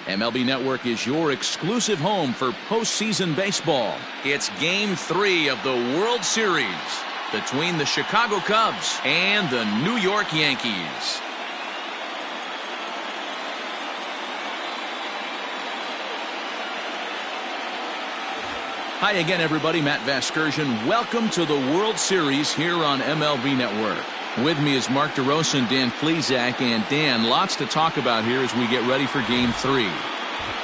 MLB Network is your exclusive home for postseason baseball. It's Game 3 of the World Series between the Chicago Cubs and the New York Yankees. Hi again, everybody. Matt Vasgersian. Welcome to the World Series here on MLB Network. With me is Mark DeRosa and Dan Plesac. And Dan, lots to talk about here as we get ready for Game 3.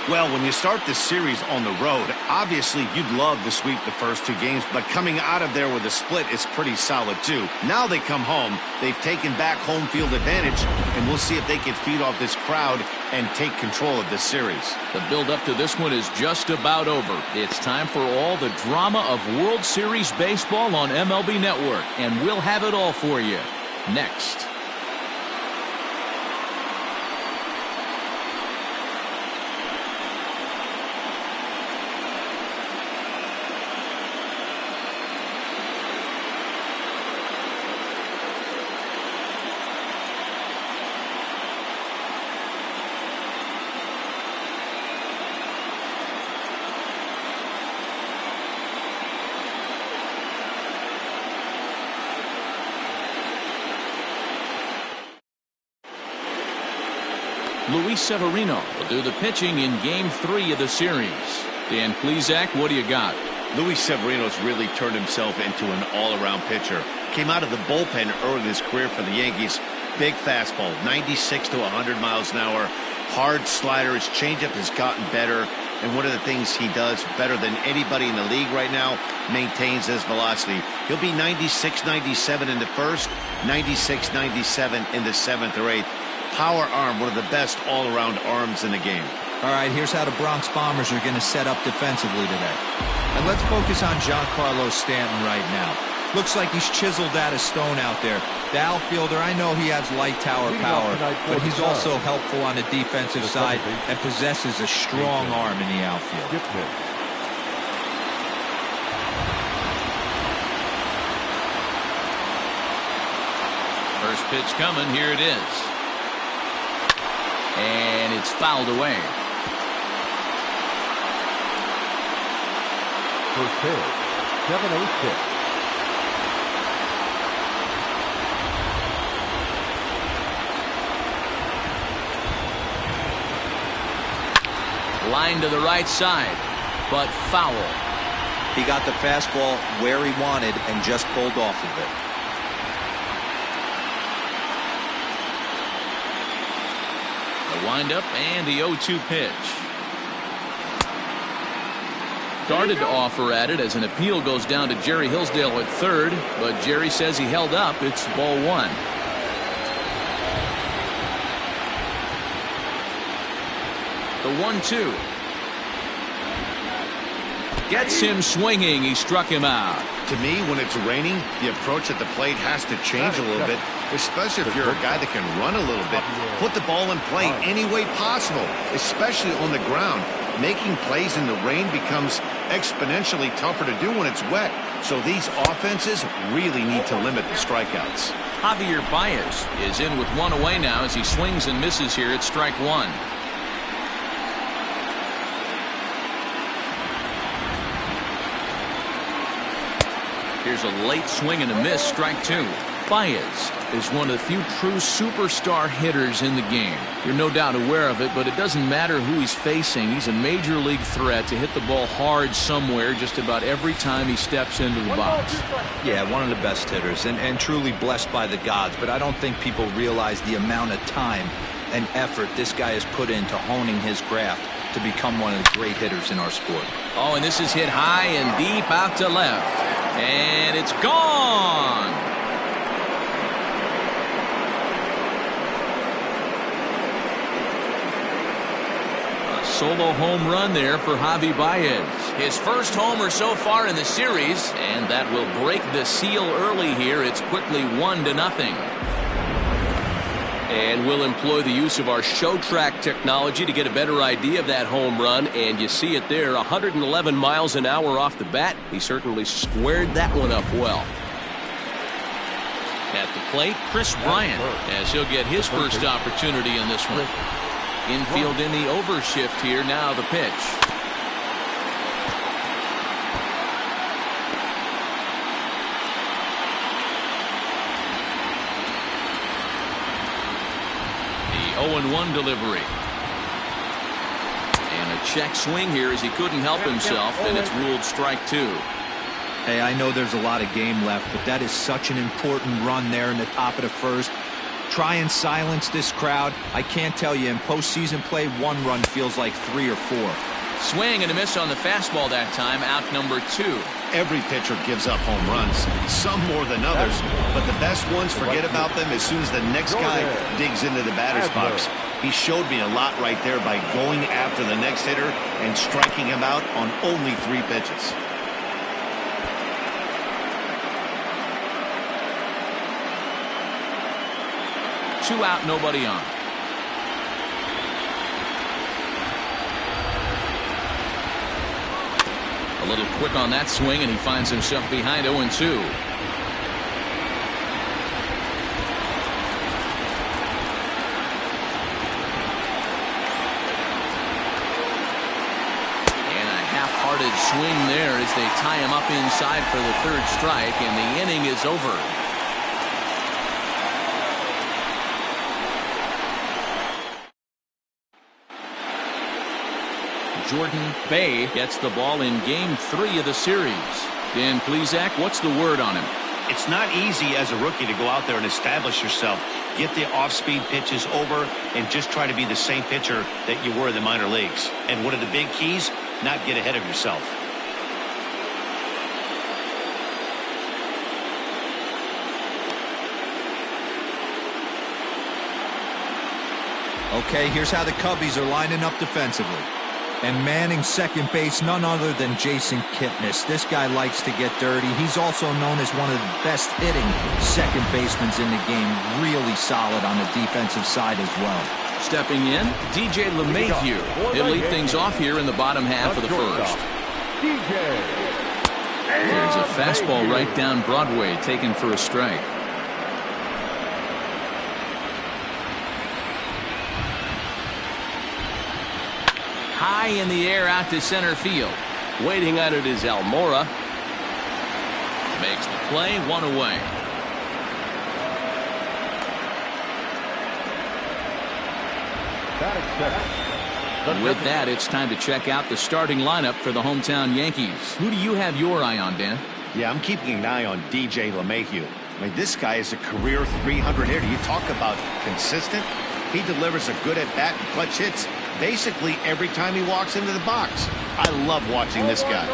Well, when you start this series on the road, obviously you'd love to sweep the first 2 games, but coming out of there with a split is pretty solid too. Now they come home, they've taken back home field advantage, and we'll see if they can feed off this crowd and take control of this series. The build-up to this one is just about over. It's time for all the drama of World Series baseball on MLB Network, and we'll have it all for you next. Luis Severino will do the pitching in Game 3 of the series. Dan Plesac, what do you got? Luis Severino's really turned himself into an all-around pitcher. Came out of the bullpen early in his career for the Yankees. Big fastball, 96 to 100 miles an hour. Hard slider. His changeup has gotten better. And one of the things he does better than anybody in the league right now, maintains his velocity. He'll be 96, 97 in the first, 96, 97 in the 7th or 8th. Power arm, one of the best all-around arms in the game. All right, here's how the Bronx Bombers are going to set up defensively today. And let's focus on Giancarlo Stanton right now. Looks like he's chiseled out of stone out there. The outfielder, I know he has light tower power, but he's also helpful on the defensive side and possesses a strong arm in the outfield. First pitch coming. Here it is. And it's fouled away. First pitch, 7-0 pitch. Line to the right side, but foul. He got the fastball where he wanted and just pulled off of it. The windup and the 0-2 pitch. Started to offer at it as an appeal goes down to Jerry Hillsdale at third, but Jerry says he held up. It's ball 1. The 1-2. Gets him swinging. He struck him out. To me, when it's raining, the approach at the plate has to change a little bit, especially if you're a guy that can run a little bit. Put the ball in play any way possible, especially on the ground. Making plays in the rain becomes exponentially tougher to do when it's wet. So these offenses really need to limit the strikeouts. Javier Baez is in with 1 away now as he swings and misses here at strike 1. Here's a late swing and a miss, strike 2. Baez is one of the few true superstar hitters in the game. You're no doubt aware of it, but it doesn't matter who he's facing. He's a major league threat to hit the ball hard somewhere just about every time he steps into the box. Yeah, one of the best hitters and truly blessed by the gods, but I don't think people realize the amount of time and effort this guy has put into honing his craft to become one of the great hitters in our sport. Oh, and this is hit high and deep out to left. And it's gone. A solo home run there for Javi Baez. His first homer so far in the series, and that will break the seal early here. It's quickly 1-0. And we'll employ the use of our show track technology to get a better idea of that home run. And you see it there, 111 miles an hour off the bat. He certainly squared that one up well. At the plate, Chris Bryant, as he'll get his first opportunity in this one. Infield in the overshift here. Now the pitch. The 0-1 delivery. And a check swing here as he couldn't help himself, and it's ruled strike 2. Hey, I know there's a lot of game left, but that is such an important run there in the top of the first. Try and silence this crowd. I can't tell you, in postseason play, 1 run feels like 3 or 4. Swing and a miss on the fastball that time. Out number 2. Every pitcher gives up home runs, some more than others, but the best ones forget about them as soon as the next guy digs into the batter's box. He showed me a lot right there by going after the next hitter and striking him out on only 3 pitches. Two out, nobody on. A little quick on that swing, and he finds himself behind 0-2. And a half-hearted swing there as they tie him up inside for the 3rd strike, and the inning is over. Jordan Bay gets the ball in game 3 of the series. Dan Plesac, what's the word on him? It's not easy as a rookie to go out there and establish yourself, get the off-speed pitches over, and just try to be the same pitcher that you were in the minor leagues. And one of the big keys, not get ahead of yourself. Okay, here's how the Cubbies are lining up defensively. And manning second base, none other than Jason Kipnis. This guy likes to get dirty. He's also known as one of the best hitting second basemen in the game. Really solid on the defensive side as well. Stepping in, DJ LeMahieu. He'll lead things off here in the bottom half of the first. There's a fastball right down Broadway, taken for a strike. High in the air out to center field. Waiting at it is Almora. Makes the play, 1 away. And with that, it's time to check out the starting lineup for the hometown Yankees. Who do you have your eye on, Dan? Yeah, I'm keeping an eye on DJ LeMahieu. I mean, this guy is a career 300 hitter. You talk about consistent. He delivers a good at-bat and clutch hits basically every time he walks into the box. I love watching this guy.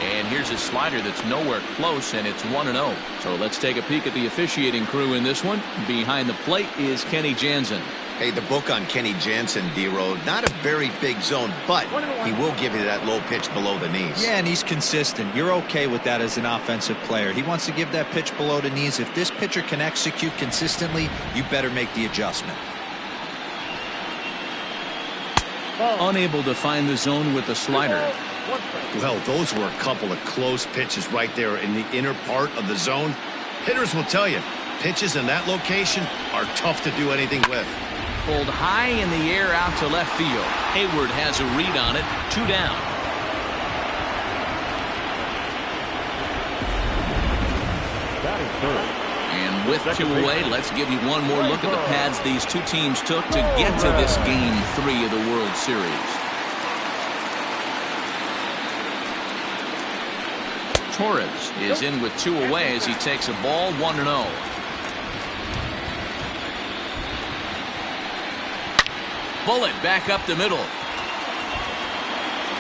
And here's a slider that's nowhere close, and it's 1-0. So let's take a peek at the officiating crew in this one. Behind the plate is Kenny Jansen. Hey, the book on Kenny Jansen, D-Road, not a very big zone, but he will give you that low pitch below the knees. Yeah, and he's consistent. You're okay with that as an offensive player. He wants to give that pitch below the knees. If this pitcher can execute consistently, you better make the adjustment. Unable to find the zone with the slider. Well, those were a couple of close pitches right there in the inner part of the zone. Hitters will tell you, pitches in that location are tough to do anything with. Pulled high in the air out to left field. Hayward has a read on it. 2 down. And with 2 away, let's give you one more look at the pads these two teams took to get to this game 3 of the World Series. Torres is in with 2 away as he takes a ball, 1-0. Bullet back up the middle.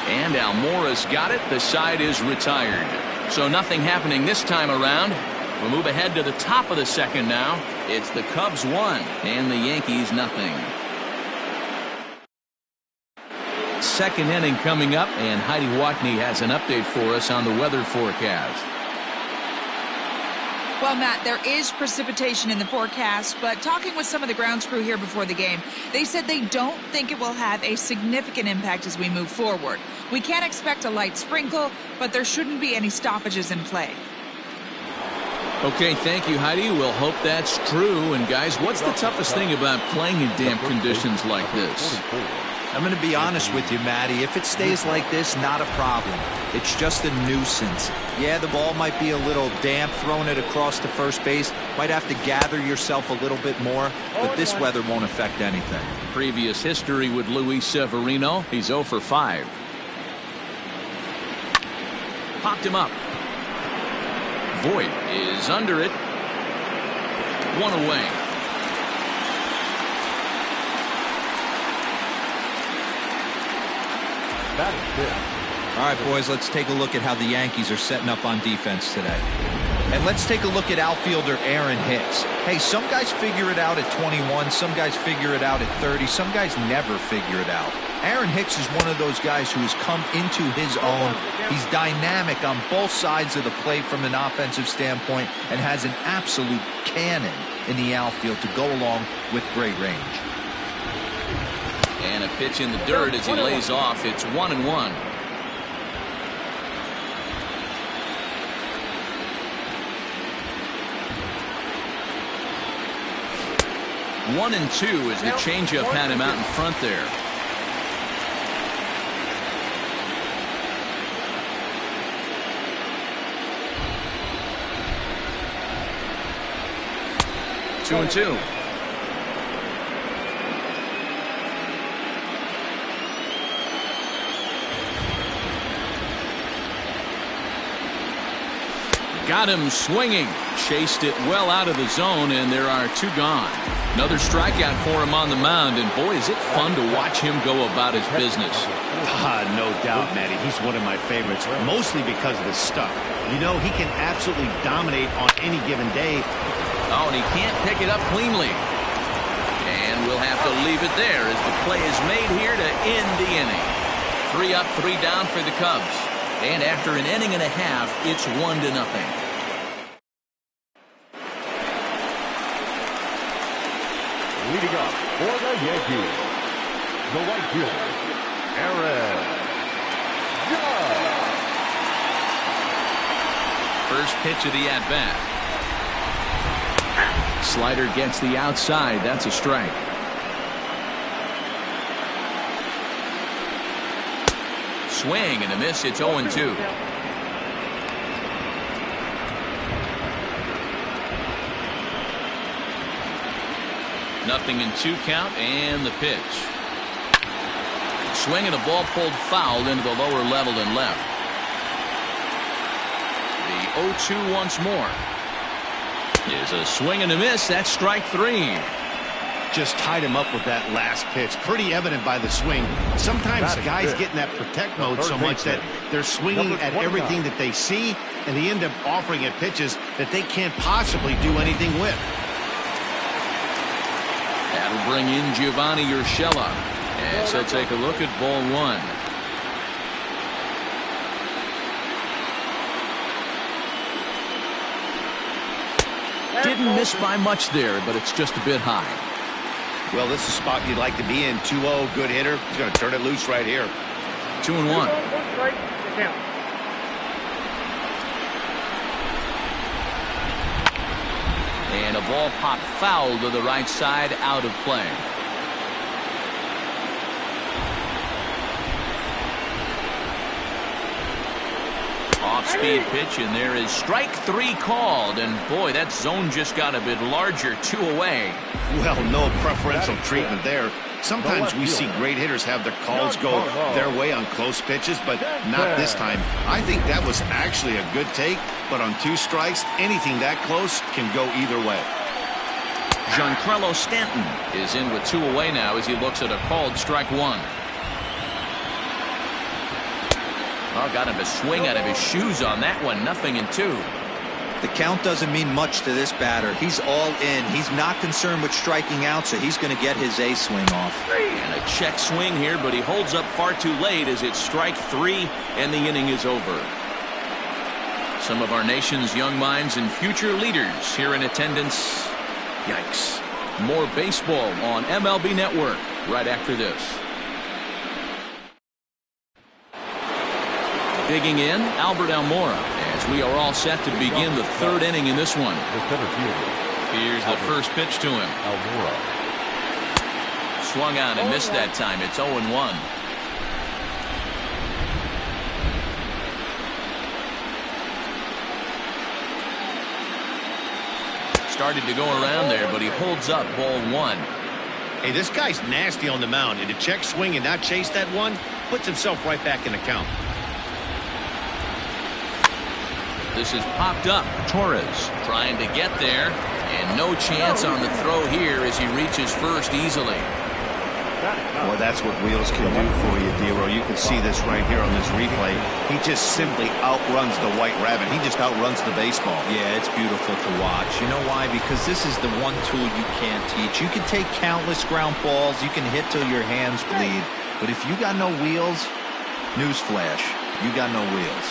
And Almora's got it. The side is retired. So nothing happening this time around. We'll move ahead to the top of the second now. It's the Cubs 1 and the Yankees nothing. Second inning coming up, and Heidi Watney has an update for us on the weather forecast. Well, Matt, there is precipitation in the forecast, but talking with some of the grounds crew here before the game, they said they don't think it will have a significant impact as we move forward. We can't expect a light sprinkle, but there shouldn't be any stoppages in play. Okay, thank you, Heidi. We'll hope that's true. And guys, what's the toughest thing about playing in damp conditions like this? I'm going to be honest with you, Matty. If it stays like this, not a problem. It's just a nuisance. Yeah, the ball might be a little damp, throwing it across to first base. Might have to gather yourself a little bit more, but this weather won't affect anything. Previous history with Luis Severino. He's 0 for 5. Popped him up. Voit is under it. 1 away. All right, boys, let's take a look at how the Yankees are setting up on defense today. And let's take a look at outfielder Aaron Hicks. Hey, some guys figure it out at 21. Some guys figure it out at 30. Some guys never figure it out. Aaron Hicks is one of those guys who has come into his own. He's dynamic on both sides of the plate from an offensive standpoint and has an absolute cannon in the outfield to go along with great range. And a pitch in the dirt as he lays off. It's 1-1. One and 2 as the changeup had him out in front there. Two and 2. Got him swinging. Chased it well out of the zone, and there are 2 gone. Another strikeout for him on the mound, and boy, is it fun to watch him go about his business. No doubt, Matty. He's one of my favorites, mostly because of his stuff. You know, he can absolutely dominate on any given day. Oh, and he can't pick it up cleanly. And we'll have to leave it there as the play is made here to end the inning. 3 up, 3 down for the Cubs. And after an inning and a half, it's 1-0. Leading up for the Yankees, the right fielder, Aaron Judge. First pitch of the at-bat. Slider gets the outside. That's a strike. Swing and a miss. It's 0-2. Nothing in 2 count, and the pitch. Swing and a ball pulled foul into the lower level and left. The 0-2 once more. Is a swing and a miss. That's strike 3. Just tied him up with that last pitch. Pretty evident by the swing. Sometimes guys get in that protect mode so much that they're swinging at everything that they see, and they end up offering at pitches that they can't possibly do anything with. That'll bring in Giovanni Urshela as he'll take a look at ball 1. Didn't miss by much there, but it's just a bit high. Well, this is a spot you'd like to be in. 2-0, good hitter. He's going to turn it loose right here. 2-1. And a ball popped foul to the right side, out of play. Off-speed pitch, and there is strike 3 called. And boy, that zone just got a bit larger. 2 away. Well, no preferential treatment there. Sometimes we see great hitters have their calls go their way on close pitches, but not this time. I think that was actually a good take, but on 2 strikes, anything that close can go either way. Giancarlo Stanton is in with 2 away now as he looks at a called strike 1. Oh, got him to swing out of his shoes on that one. 0-2. The count doesn't mean much to this batter. He's all in. He's not concerned with striking out, so he's going to get his A swing off. And a check swing here, but he holds up far too late as it's strike 3 and the inning is over. Some of our nation's young minds and future leaders here in attendance. Yikes. More baseball on MLB Network right after this. Digging in, Albert Almora, as we are all set to begin the third inning in this one. Here's the first pitch to him. Almora. Swung on and missed that time. It's 0-1. Started to go around there, but he holds up ball one. Hey, this guy's nasty on the mound, and to check swing and not chase that one puts himself right back in the count. This is popped up. Torres trying to get there, and no chance on the throw here as he reaches first easily. Well, that's what wheels can do for you, Dero. You can see this right here on this replay. He just simply outruns the white rabbit. He just outruns the baseball. Yeah, it's beautiful to watch. You know why? Because this is the one tool you can't teach. You can take countless ground balls. You can hit till your hands bleed. But if you got no wheels, newsflash, you got no wheels.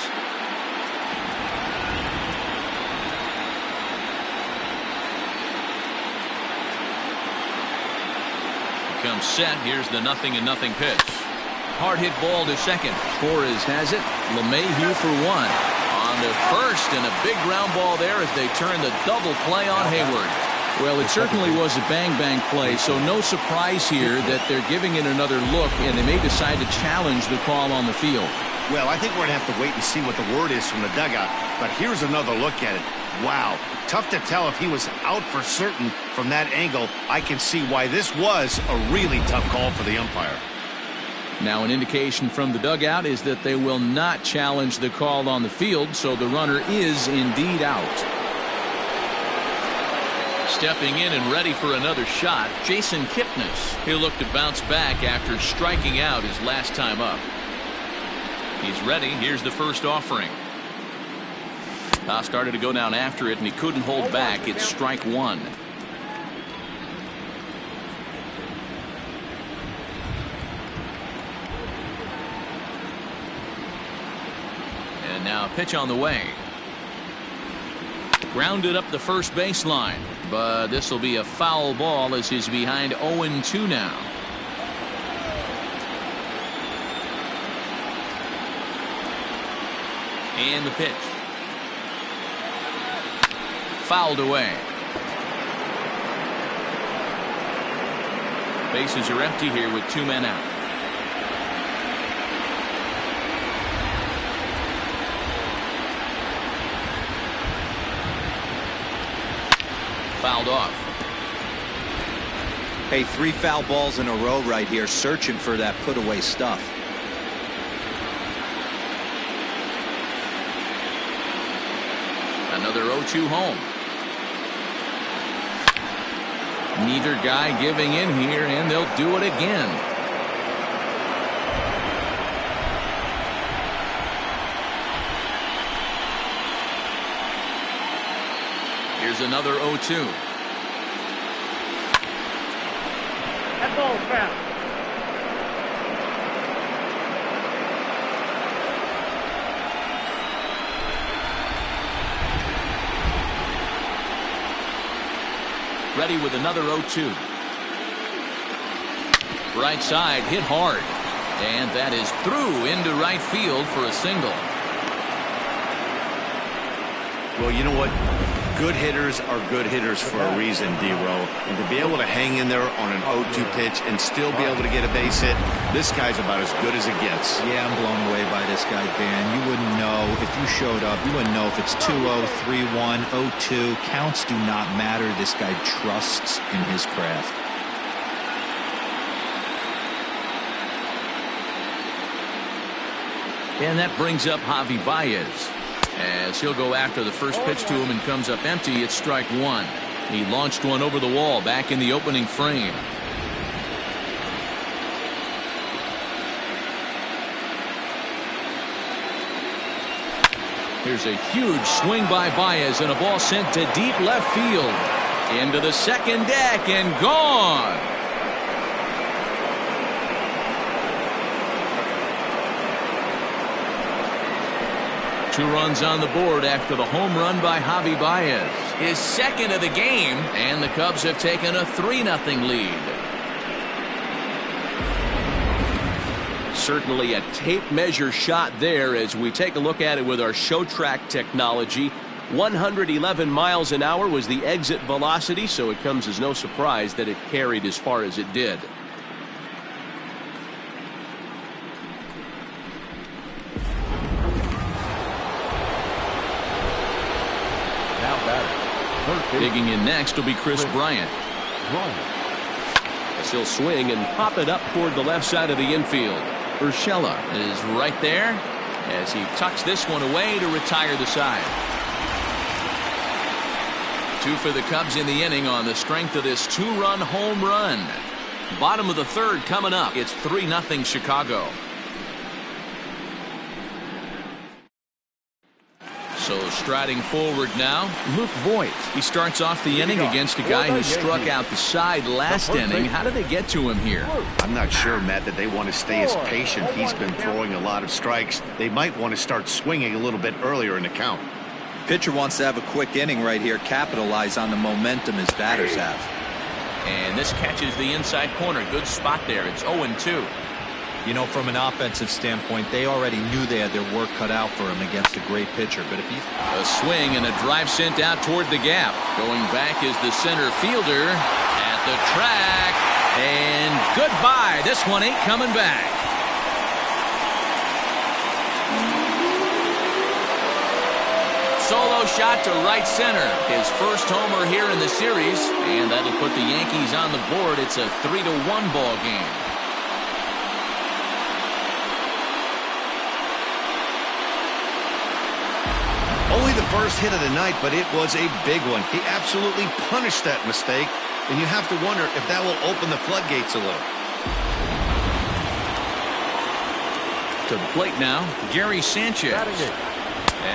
Comes set. Here's the 0-0 pitch. Hard hit ball to second. Torres has it. LeMahieu for one. On to first, and a big ground ball there as they turn the double play on Hayward. Well, it certainly was a bang-bang play, so no surprise here that they're giving it another look, and they may decide to challenge the call on the field. Well, I think we're going to have to wait and see what the word is from the dugout, but here's another look at it. Wow, tough to tell if he was out for certain from that angle. I can see why this was a really tough call for the umpire. Now, an indication from the dugout is that they will not challenge the call on the field, so the runner is indeed out. Stepping in and ready for another shot, Jason Kipnis. He'll look to bounce back after striking out his last time up. He's ready. Here's the first offering. Started to go down after it, and he couldn't hold back. It's strike one. And now a pitch on the way. Grounded up the first baseline, but this will be a foul ball as he's behind 0-2 now. And the pitch. Fouled away. Bases are empty here with 2 men out. Fouled off. Hey, 3 foul balls in a row right here, searching for that put-away stuff. Another 0-2 home. Neither guy giving in here, and they'll do it again. Here's another 0-2. That ball's foul. Ready with another 0-2. Right side hit hard, and that is through into right field for a single. Well, you know what? Good hitters are good hitters for a reason, D-Row. And to be able to hang in there on an 0-2 pitch and still be able to get a base hit, this guy's about as good as it gets. Yeah, I'm blown away by this guy, Dan. You wouldn't know if you showed up. You wouldn't know if it's 2-0, 3-1, 0-2. Counts do not matter. This guy trusts in his craft. And that brings up Javi Baez, as he'll go after the first pitch to him and comes up empty. It's strike one. He launched one over the wall back in the opening frame. Here's a huge swing by Baez, and a ball sent to deep left field. Into the second deck and gone. Two runs on the board after the home run by Javi Baez. His second of the game, and the Cubs have taken a 3-0 lead. Certainly a tape measure shot there as we take a look at it with our show track technology. 111 miles an hour was the exit velocity, so it comes as no surprise that it carried as far as it did. Now batting. Digging in next will be Chris Bryant. As he'll swing and pop it up toward the left side of the infield. Urshela is right there as he tucks this one away to retire the side. 2 for the Cubs in the inning on the strength of this 2-run home run. Bottom of the third coming up. It's 3-0 Chicago. So striding forward now, Luke Voigt. He starts off the inning against a guy who struck out the side last inning. How did they get to him here? I'm not sure, Matt, that they want to stay as patient. He's been throwing a lot of strikes. They might want to start swinging a little bit earlier in the count. Pitcher wants to have a quick inning right here, capitalize on the momentum his batters have. And this catches the inside corner. Good spot there. It's 0-2. You know, from an offensive standpoint, they already knew they had their work cut out for him against a great pitcher. But if he's a swing and a drive sent out toward the gap. Going back is the center fielder at the track. And goodbye. This one ain't coming back. Solo shot to right center. His first homer here in the series. And that'll put the Yankees on the board. It's a 3-1 ball game. Only the first hit of the night, but it was a big one. He absolutely punished that mistake, and you have to wonder if that will open the floodgates a little. To the plate now, Gary Sanchez.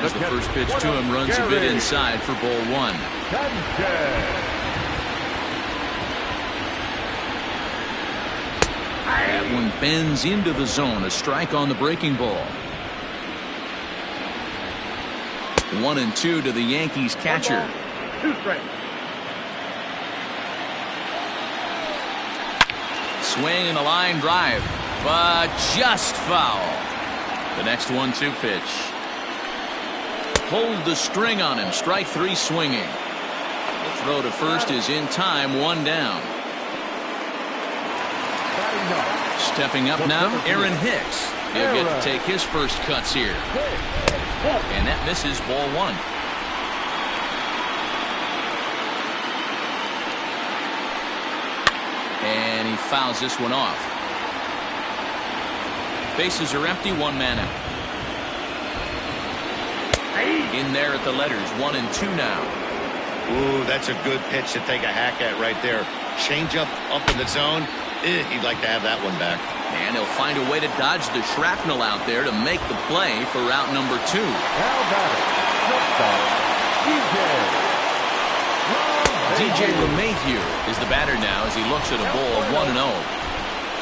As the first pitch to him runs a bit inside for ball 1. That one bends into the zone. A strike on the breaking ball. 1-2 to the Yankees catcher. 2 strikes. Swing and a line drive, but just foul. The next 1-2 pitch. Pulled the string on him. Strike 3 swinging. The throw to first is in time. 1 down. Stepping up now, Aaron Hicks. He'll get to take his first cuts here. And that misses ball 1. And he fouls this one off. Bases are empty, 1 man out. In there at the letters, 1-2 now. Ooh, that's a good pitch to take a hack at right there. Change up in the zone. He'd like to have that one back. And he'll find a way to dodge the shrapnel out there to make the play for route number 2. DJ LeMahieu is the batter now as he looks at a ball 1-0.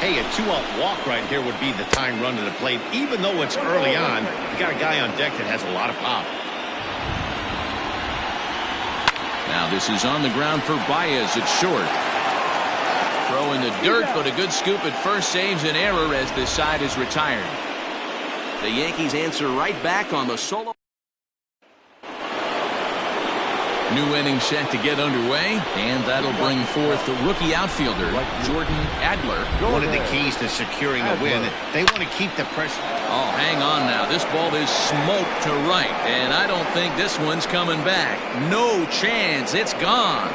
Hey, a 2-out walk right here would be the tying run to the plate. Even though it's early on, you got a guy on deck that has a lot of pop. Now this is on the ground for Baez at short. Throw in the dirt, but a good scoop at first saves an error as this side is retired. The Yankees answer right back on the solo. New inning set to get underway, and that'll bring forth the rookie outfielder, Jordan Adler. One of the keys to securing a win, they want to keep the pressure. Oh, hang on now. This ball is smoked to right, and I don't think this one's coming back. No chance. It's gone.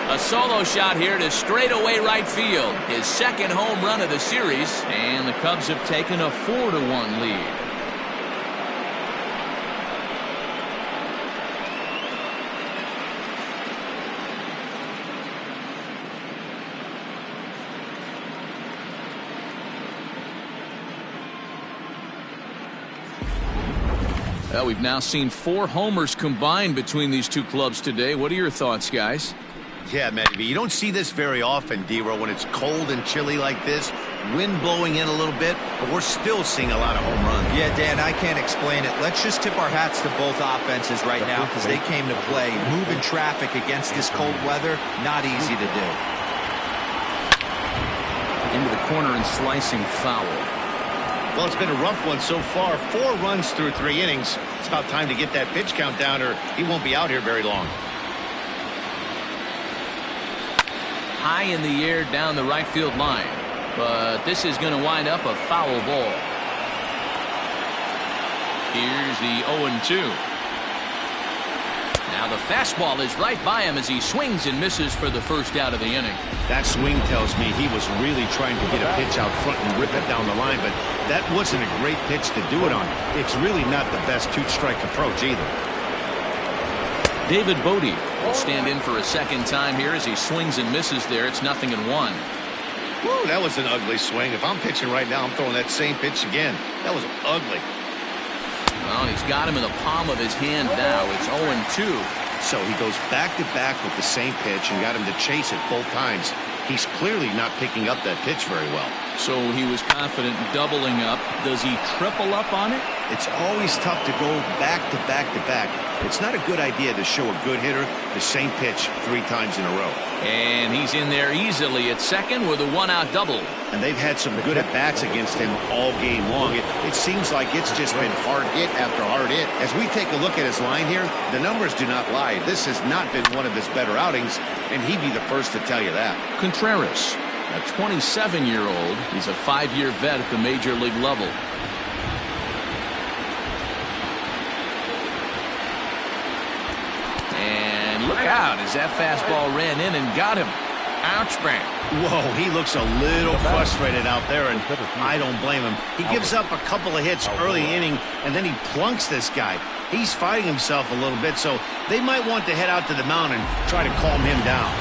A solo shot here to straightaway right field. His second home run of the series, and the Cubs have taken a 4-1 lead. Well, we've now seen 4 homers combined between these two clubs today. What are your thoughts, guys? Yeah, Matty, you don't see this very often, D-Row, when it's cold and chilly like this. Wind blowing in a little bit, but we're still seeing a lot of home runs. Yeah, Dan, I can't explain it. Let's just tip our hats to both offenses right now because they came to play. Moving traffic against this cold weather, not easy to do. Into the corner and slicing foul. Well, it's been a rough one so far. 4 runs through 3 innings. It's about time to get that pitch count down or he won't be out here very long. High in the air down the right field line. But this is going to wind up a foul ball. Here's the 0-2. Now the fastball is right by him as he swings and misses for the first out of the inning. That swing tells me he was really trying to get a pitch out front and rip it down the line, but that wasn't a great pitch to do it on. It's really not the best 2-strike approach either. David Bodie will stand in for a second time here as he swings and misses there. It's 0-1. Woo, that was an ugly swing. If I'm pitching right now, I'm throwing that same pitch again. That was ugly. Well, he's got him in the palm of his hand now. It's 0-2. So he goes back-to-back with the same pitch and got him to chase it both times. He's clearly not picking up that pitch very well. So he was confident doubling up. Does he triple up on it? It's always tough to go back-to-back-to-back. It's not a good idea to show a good hitter the same pitch 3 times in a row. And he's in there easily at second with a 1-out double. And they've had some good at-bats against him all game long. It seems like it's just been hard hit after hard hit. As we take a look at his line here, the numbers do not lie. This has not been one of his better outings, and he'd be the first to tell you that. Contreras, a 27-year-old. He's a 5-year vet at the major league level. And look out as that fastball ran in and got him. Ouch, man. Whoa, he looks a little frustrated out there, and I don't blame him. He gives up a couple of hits early inning, and then he plunks this guy. He's fighting himself a little bit, so they might want to head out to the mound and try to calm him down.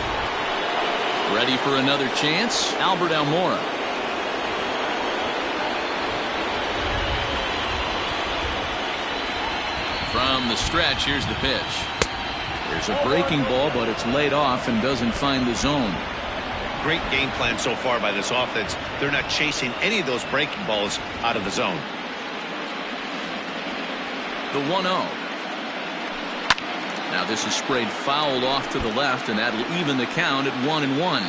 Ready for another chance? Albert Almora. From the stretch, here's the pitch. There's a breaking ball, but it's laid off and doesn't find the zone. Great game plan so far by this offense. They're not chasing any of those breaking balls out of the zone. The 1-0. Now this is sprayed fouled off to the left, and that'll even the count at 1-1.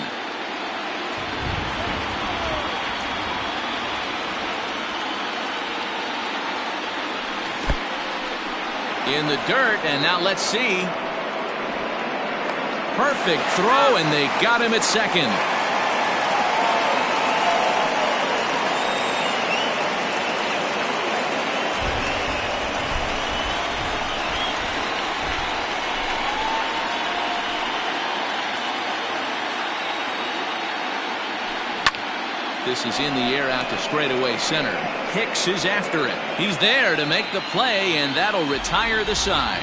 In the dirt, and now let's see. Perfect throw, and they got him at second. This is in the air out to straightaway center. Hicks is after it. He's there to make the play, and that'll retire the side.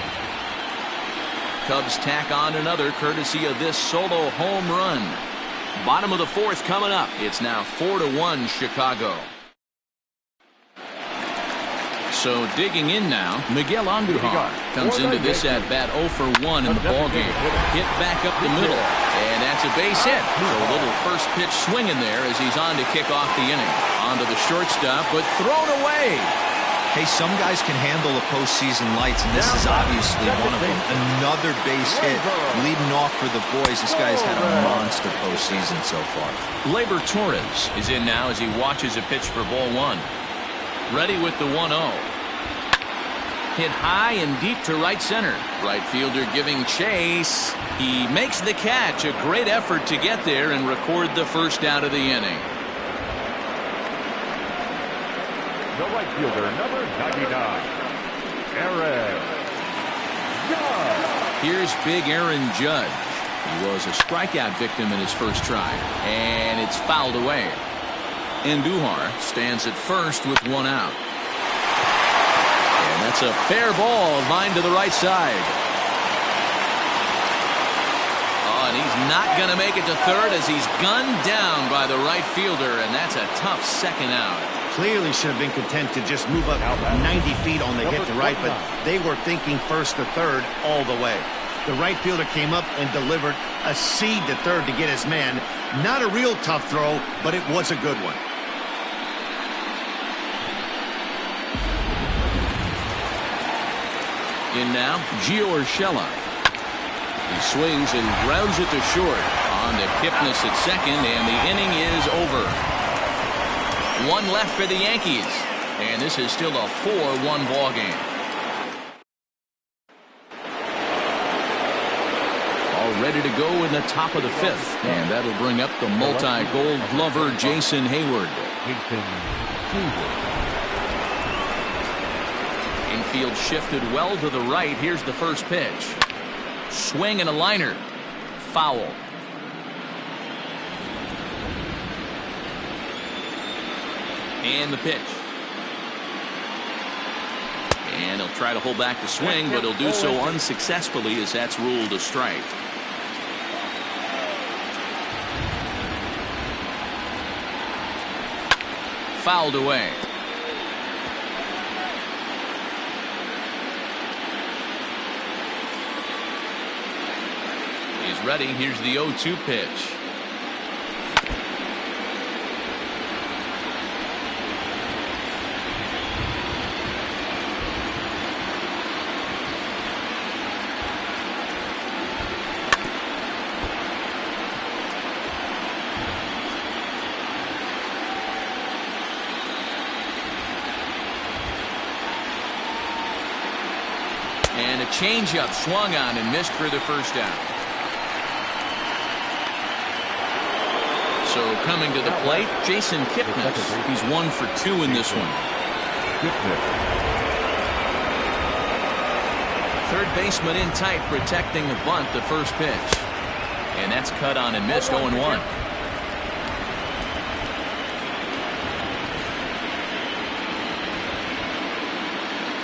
Cubs tack on another courtesy of this solo home run. Bottom of the 4th coming up. It's now 4-1 Chicago. So digging in now, Miguel Andujar comes into this at bat 0 for 1 in the ballgame. Hit back up the middle, and that's a base hit. So a little first pitch swinging there as he's on to kick off the inning. Onto the shortstop, but thrown away. Hey, some guys can handle the postseason lights, and this is obviously one of them. Another base hit leading off for the boys. This guy's had a monster postseason so far. Gleyber Torres is in now as he watches a pitch for ball 1. Ready with the 1-0. Hit high and deep to right center. Right fielder giving chase. He makes the catch. A great effort to get there and record the first out of the inning. The right fielder, number 99, Aaron Judge. Here's big Aaron Judge. He was a strikeout victim in his first try, and it's fouled away. Andujar stands at first with 1 out. And that's a fair ball, line to the right side. Oh, and he's not going to make it to third as he's gunned down by the right fielder, and that's a tough second out. Clearly should have been content to just move up 90 feet on the hit to right, but they were thinking first to third all the way. The right fielder came up and delivered a seed to third to get his man. Not a real tough throw, but it was a good one. In now, Gio Urshela. He swings and grounds it to short. On to Kipnis at second, and the inning is over. One left for the Yankees, and this is still a 4-1 ball game. All ready to go in the top of the fifth, and that'll bring up the multi-gold glover Jason Hayward. Infield shifted well to the right. Here's the first pitch. Swing and a liner. Foul. And the pitch. And he'll try to hold back the swing, but he'll do so unsuccessfully as that's ruled a strike. Fouled away. He's ready. Here's the 0-2 pitch. And a changeup swung on and missed for the first down. So coming to the plate, Jason Kipnis. He's 1 for 2 in this one. Third baseman in tight, protecting the bunt, the first pitch. And that's cut on and missed. 0-1.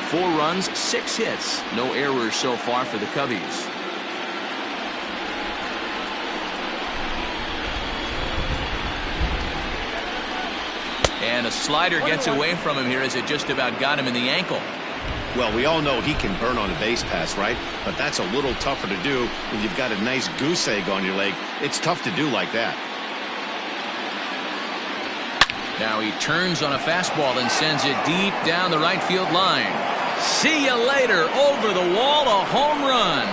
Four runs, 6 hits. No errors so far for the Cubbies. And a slider gets away from him here as it just about got him in the ankle. Well, we all know he can burn on a base pass, right? But that's a little tougher to do when you've got a nice goose egg on your leg. It's tough to do like that. Now he turns on a fastball and sends it deep down the right field line. See you later. Over the wall, a home run.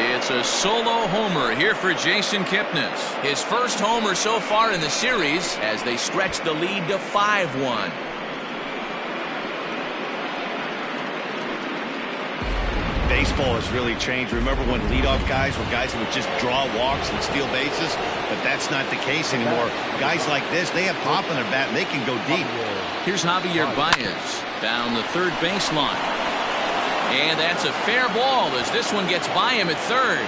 It's a solo homer here for Jason Kipnis. His first homer so far in the series as they stretch the lead to 5-1. Baseball has really changed. Remember when leadoff guys were guys who would just draw walks and steal bases? But that's not the case anymore. Guys like this, they have pop in their bat and they can go deep. Here's Javier Baez down the third baseline. And that's a fair ball as this one gets by him at third.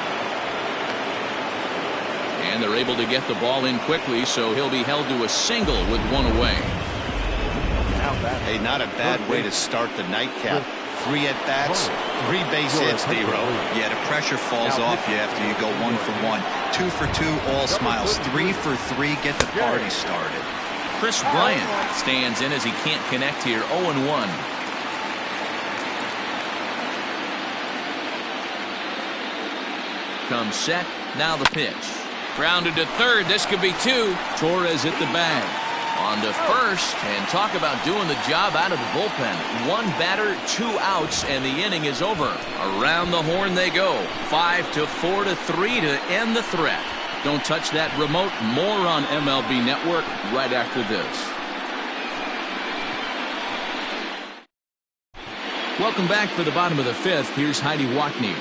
And they're able to get the ball in quickly, so he'll be held to a single with one away. Hey, not a bad way to start the nightcap. 3 at-bats, 3 base hits, D-Row. Yeah, the pressure falls off you after you go 1 for 1. 2 for 2, all smiles. 3 for 3, get the party started. Chris Bryant stands in as he can't connect here. 0-1. Comes set. Now the pitch. Grounded to third. This could be 2. Torres hit the bag. On to first, and talk about doing the job out of the bullpen. 1 batter, 2 outs, and the inning is over. Around the horn they go. 5-4 to 3 to end the threat. Don't touch that remote. More on MLB Network right after this. Welcome back for the bottom of the 5th. Here's Heidi Watney.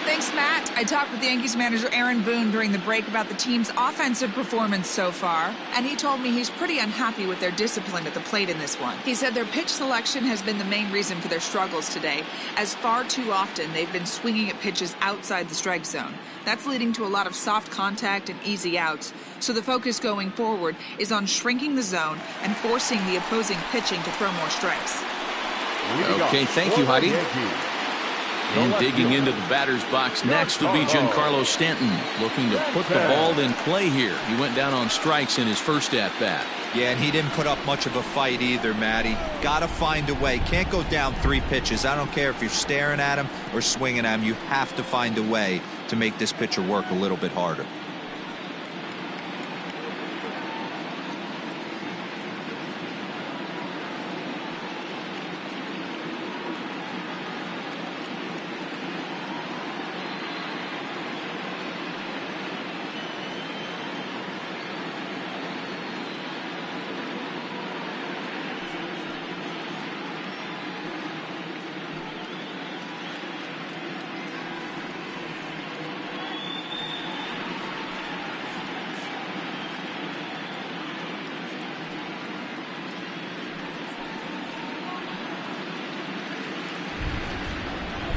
Thanks, Matt. I talked with Yankees manager Aaron Boone during the break about the team's offensive performance so far, and he told me he's pretty unhappy with their discipline at the plate in this one. He said their pitch selection has been the main reason for their struggles today, as far too often they've been swinging at pitches outside the strike zone. That's leading to a lot of soft contact and easy outs, so the focus going forward is on shrinking the zone and forcing the opposing pitching to throw more strikes. Okay, thank you, Heidi. And digging into the batter's box next will be Giancarlo Stanton, looking to put the ball in play here. He went down on strikes in his first at-bat. Yeah, and he didn't put up much of a fight either, Matty. Got to find a way. Can't go down 3 pitches. I don't care if you're staring at him or swinging at him. You have to find a way to make this pitcher work a little bit harder.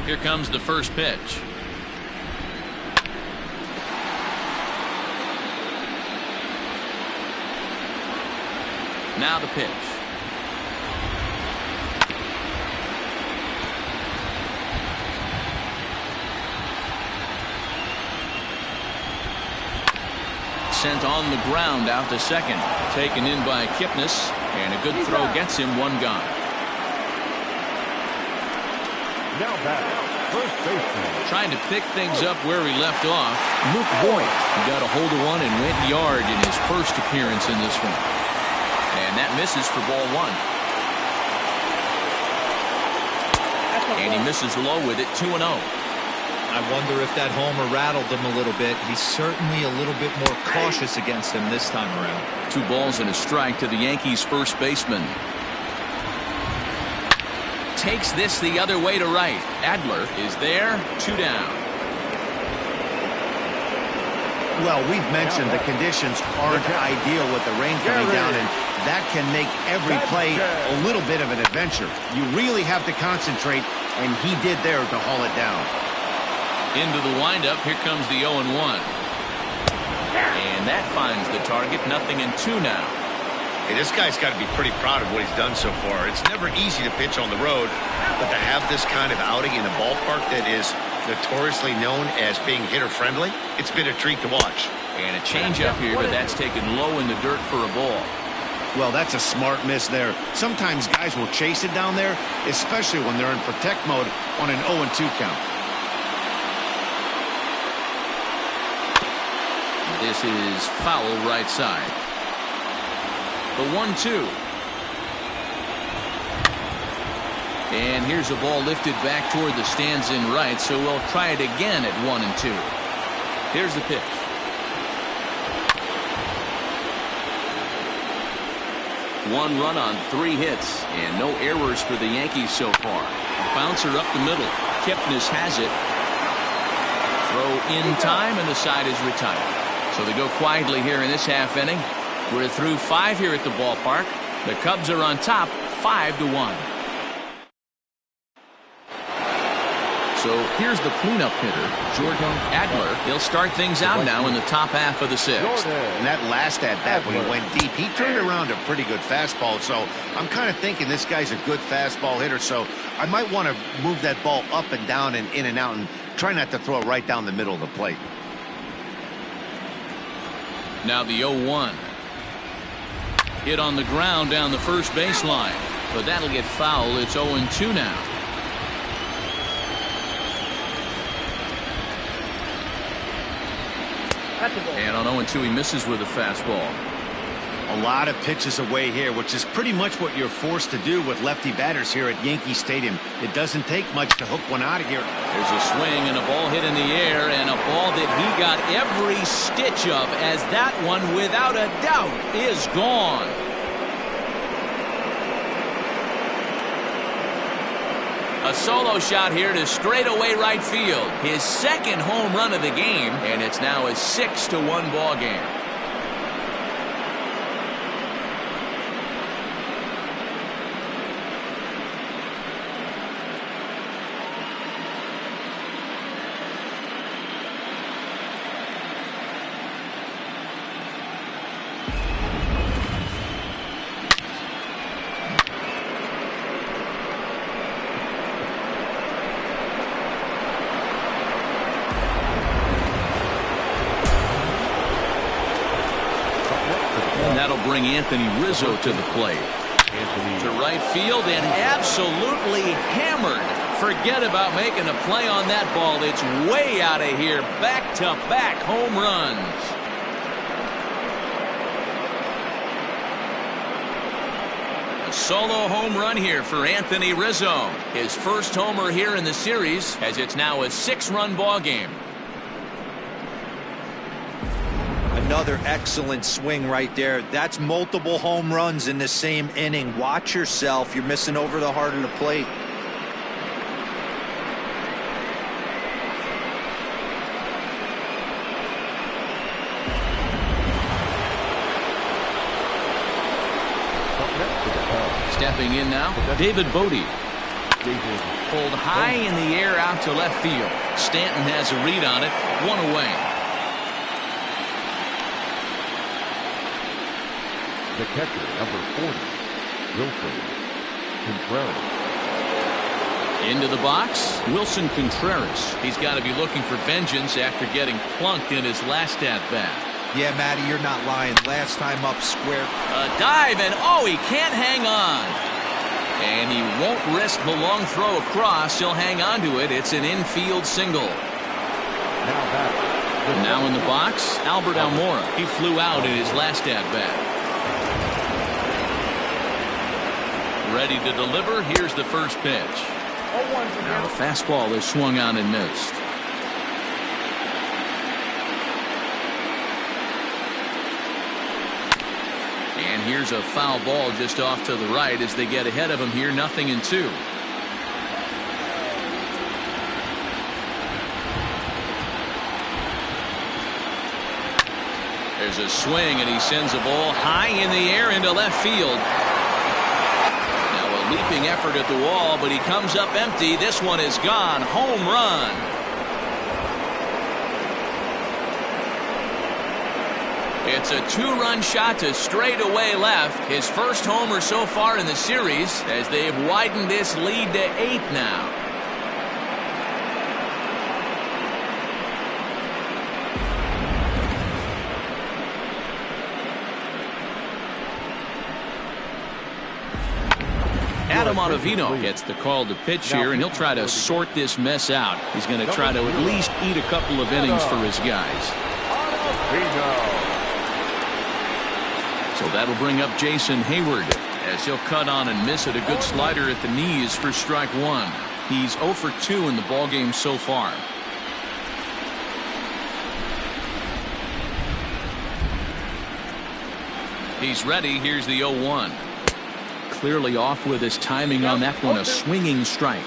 Here comes the first pitch. Now the pitch. Sent on the ground out to second. Taken in by Kipnis, and a good throw gets him one gone. Now back, first baseman. Trying to pick things up where he left off. Luke Voigt. He got a hold of one and went yard in his first appearance in this one. And that misses for ball one. And he misses low with it, 2-0. I wonder if that homer rattled him a little bit. He's certainly a little bit more cautious against him this time around. 2 balls and a strike to the Yankees first baseman. Takes this the other way to right. Adler is there, 2 down. Well, we've mentioned the conditions aren't ideal with the rain coming down, and that can make every play a little bit of an adventure. You really have to concentrate, and he did there to haul it down. Into the windup, here comes the 0-1. And that finds the target, 0-2 now. Hey, this guy's got to be pretty proud of what he's done so far. It's never easy to pitch on the road, but to have this kind of outing in a ballpark that is notoriously known as being hitter-friendly, it's been a treat to watch. And a changeup here, but that's taken low in the dirt for a ball. Well, that's a smart miss there. Sometimes guys will chase it down there, especially when they're in protect mode on an 0-2 count. This is foul right side. The 1-2. And here's a ball lifted back toward the stands in right, so we'll try it again at 1-2. Here's the pitch. One run on 3 hits, and no errors for the Yankees so far. A bouncer up the middle. Kipnis has it. Throw in time, and the side is retired. So they go quietly here in this half inning. We're through 5 here at the ballpark. The Cubs are on top, 5-1. So here's the cleanup hitter, Jordan Adler. He'll start things out now in the top half of the 6th. And that last at-bat when he went deep, he turned around a pretty good fastball. So I'm kind of thinking this guy's a good fastball hitter. So I might want to move that ball up and down and in and out and try not to throw it right down the middle of the plate. Now the 0-1. Hit on the ground down the first baseline. But that'll get foul. It's 0-2 now. And on 0-2 he misses with a fastball. A lot of pitches away here, which is pretty much what you're forced to do with lefty batters here at Yankee Stadium. It doesn't take much to hook one out of here. There's a swing and a ball hit in the air, and a ball that he got every stitch of, as that one without a doubt is gone. A solo shot here to straightaway right field. His second home run of the game, and it's now a 6-1 ball game. That'll bring Anthony Rizzo to the plate. To right field and absolutely hammered. Forget about making a play on that ball. It's way out of here. Back-to-back home runs. A solo home run here for Anthony Rizzo. His first homer here in the series, as it's now a 6-run ball game. Another excellent swing right there. That's multiple home runs in the same inning. Watch yourself. You're missing over the heart of the plate. Stepping in now, David Bodie. Pulled high in the air out to left field. Stanton has a read on it. One away. The catcher, number 40, Wilson Contreras. Into the box, Wilson Contreras. He's got to be looking for vengeance after getting plunked in his last at-bat. Yeah, Matty, you're not lying. Last time up square. A dive, and oh, he can't hang on. And he won't risk the long throw across. He'll hang on to it. It's an infield single. Now in the box, Albert Almora. He flew out in his last at-bat. Ready to deliver. Here's the first pitch. Now the fastball is swung on and missed. And here's a foul ball just off to the right as they get ahead of him here. 0-2. There's a swing and he sends a ball high in the air into left field. Leaping effort at the wall, but he comes up empty. This one is gone. Home run. It's a two-run shot to straightaway left. His first homer so far in the series as they've widened this lead to 8 now. Adam Ottavino gets the call to pitch here, and he'll try to sort this mess out. He's going to try to at least eat a couple of innings for his guys. So that'll bring up Jason Hayward as he'll cut on and miss at a good slider at the knees for strike one. He's 0 for 2 in the ballgame so far. He's ready. Here's the 0-1. Clearly off with his timing on that one. A swinging strike.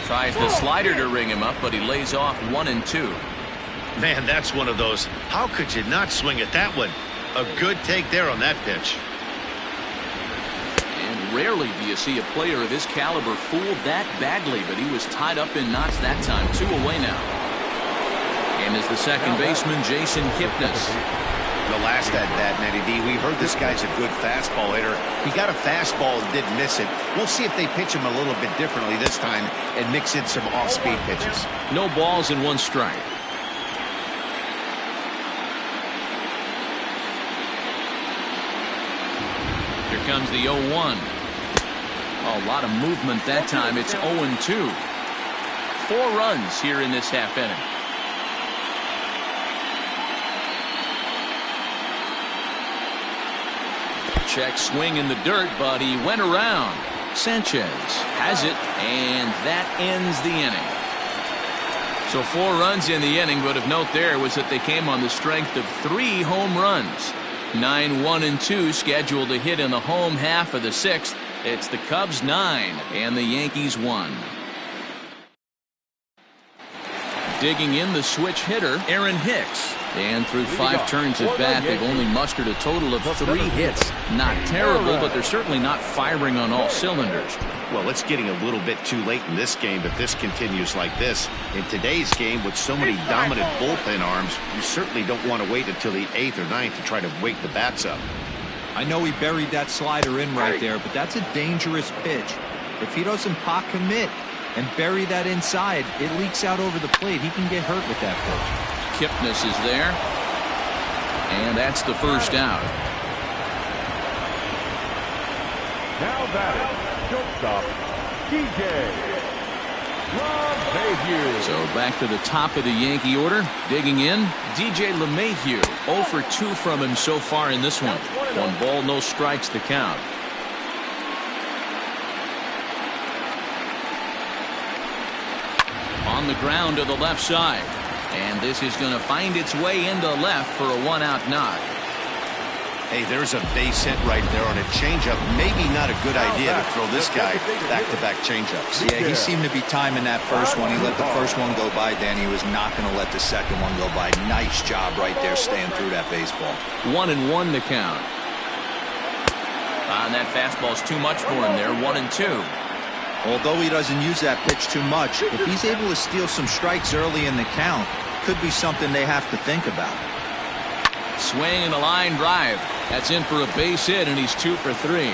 Tries the slider to ring him up, but he lays off 1 and 2. Man, that's one of those. How could you not swing at that one? A good take there on that pitch. And rarely do you see a player of his caliber fooled that badly, but he was tied up in knots that time. 2 away now. And is the second baseman, Jason Kipnis. The last at-bat, Matty D, we heard this guy's a good fastball hitter. He got a fastball and didn't miss it. We'll see if they pitch him a little bit differently this time and mix in some off-speed pitches. No balls and 1 strike. Here comes the 0-1. Oh, a lot of movement that time. It's 0-2. 4 runs here in this half inning. Check swing in the dirt, but he went around. Sanchez has it, and that ends the inning. So 4 runs in the inning, but of note there was that they came on the strength of 3 home runs. 9, 1, and 2 scheduled to hit in the home half of the 6th. It's the Cubs 9 and the Yankees 1. Digging in the switch hitter, Aaron Hicks. And through 5 turns at bat, they've only mustered a total of 3 hits. Not terrible, but they're certainly not firing on all cylinders. Well, it's getting a little bit too late in this game if this continues like this. In today's game, with so many dominant bullpen arms, you certainly don't want to wait until the 8th or 9th to try to wake the bats up. I know he buried that slider in right there, but that's a dangerous pitch. If he doesn't pot commit and bury that inside, it leaks out over the plate. He can get hurt with that pitch. Kipnis is there, and that's the first out. Now batting, shortstop, DJ LeMahieu. So back to the top of the Yankee order. Digging in, DJ LeMahieu. 0 for 2 from him so far in this one. 1 ball, no strikes to count. On the ground to the left side. And this is going to find its way into left for a 1-out knock. Hey, there's a base hit right there on a changeup. Maybe not a good idea to throw this guy back-to-back changeups. Yeah, he seemed to be timing that first one. He let the first one go by, then he was not going to let the second one go by. Nice job right there staying through that baseball. 1-1 the count. And that fastball's too much for him there. 1-2. Although he doesn't use that pitch too much, if he's able to steal some strikes early in the count, could be something they have to think about. Swing and a line drive. That's in for a base hit, and he's 2 for 3.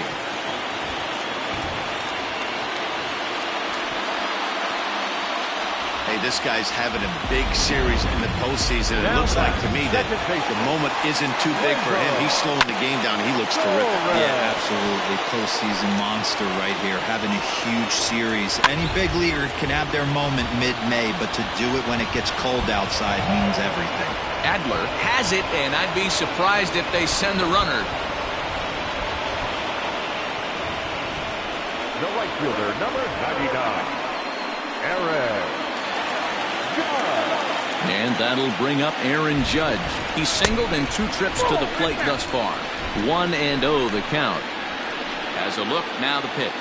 Hey, this guy's having a big series in the postseason. It looks like to me that the moment isn't too big for him. He's slowing the game down. He looks terrific. Yeah, absolutely. Postseason monster right here, having a huge series. Any big leaguer can have their moment mid-May, but to do it when it gets cold outside means everything. Adler has it, and I'd be surprised if they send the runner. The right fielder, number 99, Aaron. And that'll bring up Aaron Judge. He's singled in 2 trips to the plate thus far. 1-0 the count. As a look, now the pitch.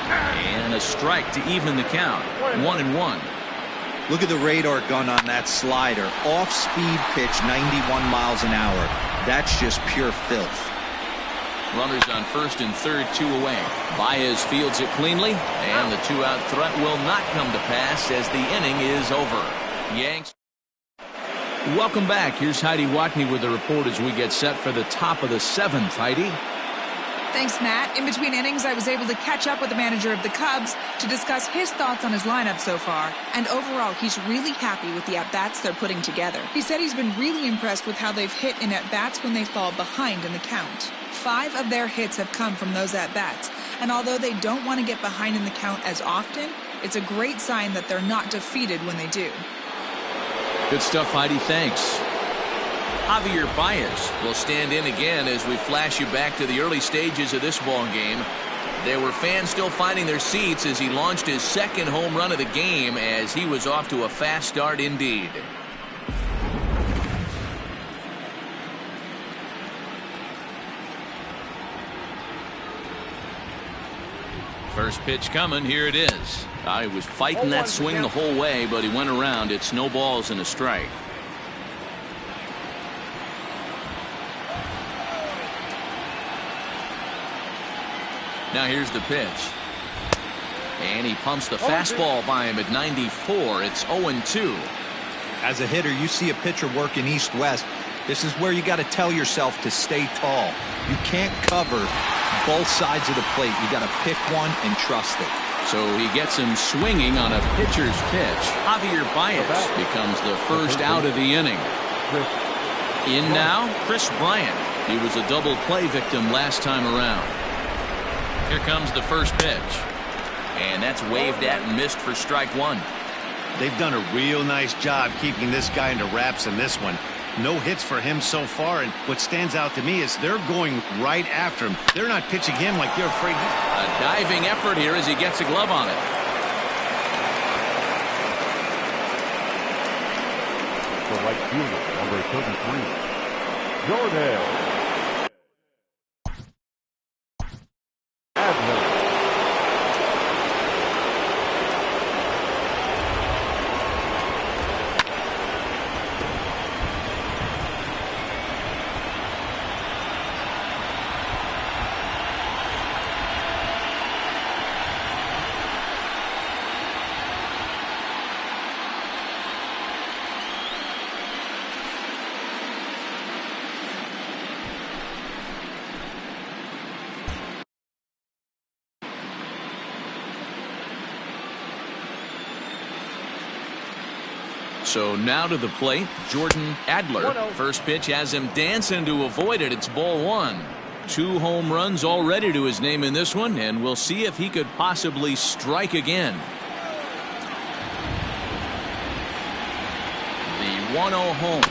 And a strike to even the count. 1-1. Look at the radar gun on that slider. Off-speed pitch, 91 miles an hour. That's just pure filth. Runners on first and third, 2 away. Baez fields it cleanly, and the 2-out threat will not come to pass as the inning is over. Yanks. Welcome back. Here's Heidi Watney with the report as we get set for the top of the 7th. Heidi. Thanks, Matt. In between innings, I was able to catch up with the manager of the Cubs to discuss his thoughts on his lineup so far. And overall, he's really happy with the at-bats they're putting together. He said he's been really impressed with how they've hit in at-bats when they fall behind in the count. 5 of their hits have come from those at-bats. And although they don't want to get behind in the count as often, it's a great sign that they're not defeated when they do. Good stuff, Heidi. Thanks. Javier Baez will stand in again as we flash you back to the early stages of this ball game. There were fans still finding their seats as he launched his 2nd home run of the game as he was off to a fast start indeed. First pitch coming. Here it is. He was fighting that swing the whole way, but he went around. It's no balls and a strike. Now here's the pitch. And he pumps the fastball by him at 94. It's 0-2. As a hitter, you see a pitcher working east-west. This is where you got to tell yourself to stay tall. You can't cover both sides of the plate. You got to pick one and trust it. So he gets him swinging on a pitcher's pitch. Javier Baez becomes the first out of the inning. In now, Chris Bryant. He was a double play victim last time around. Here comes the first pitch. And that's waved at and missed for strike 1. They've done a real nice job keeping this guy into wraps in this one. No hits for him so far, and what stands out to me is they're going right after him. They're not pitching him like they're afraid. A diving effort here as he gets a glove on it. The right fielder, number 33, Jordan. So now to the plate, Jordan Adler. First pitch has him dancing to avoid it. It's ball 1. 2 home runs already to his name in this one, and we'll see if he could possibly strike again. The 1-0 home.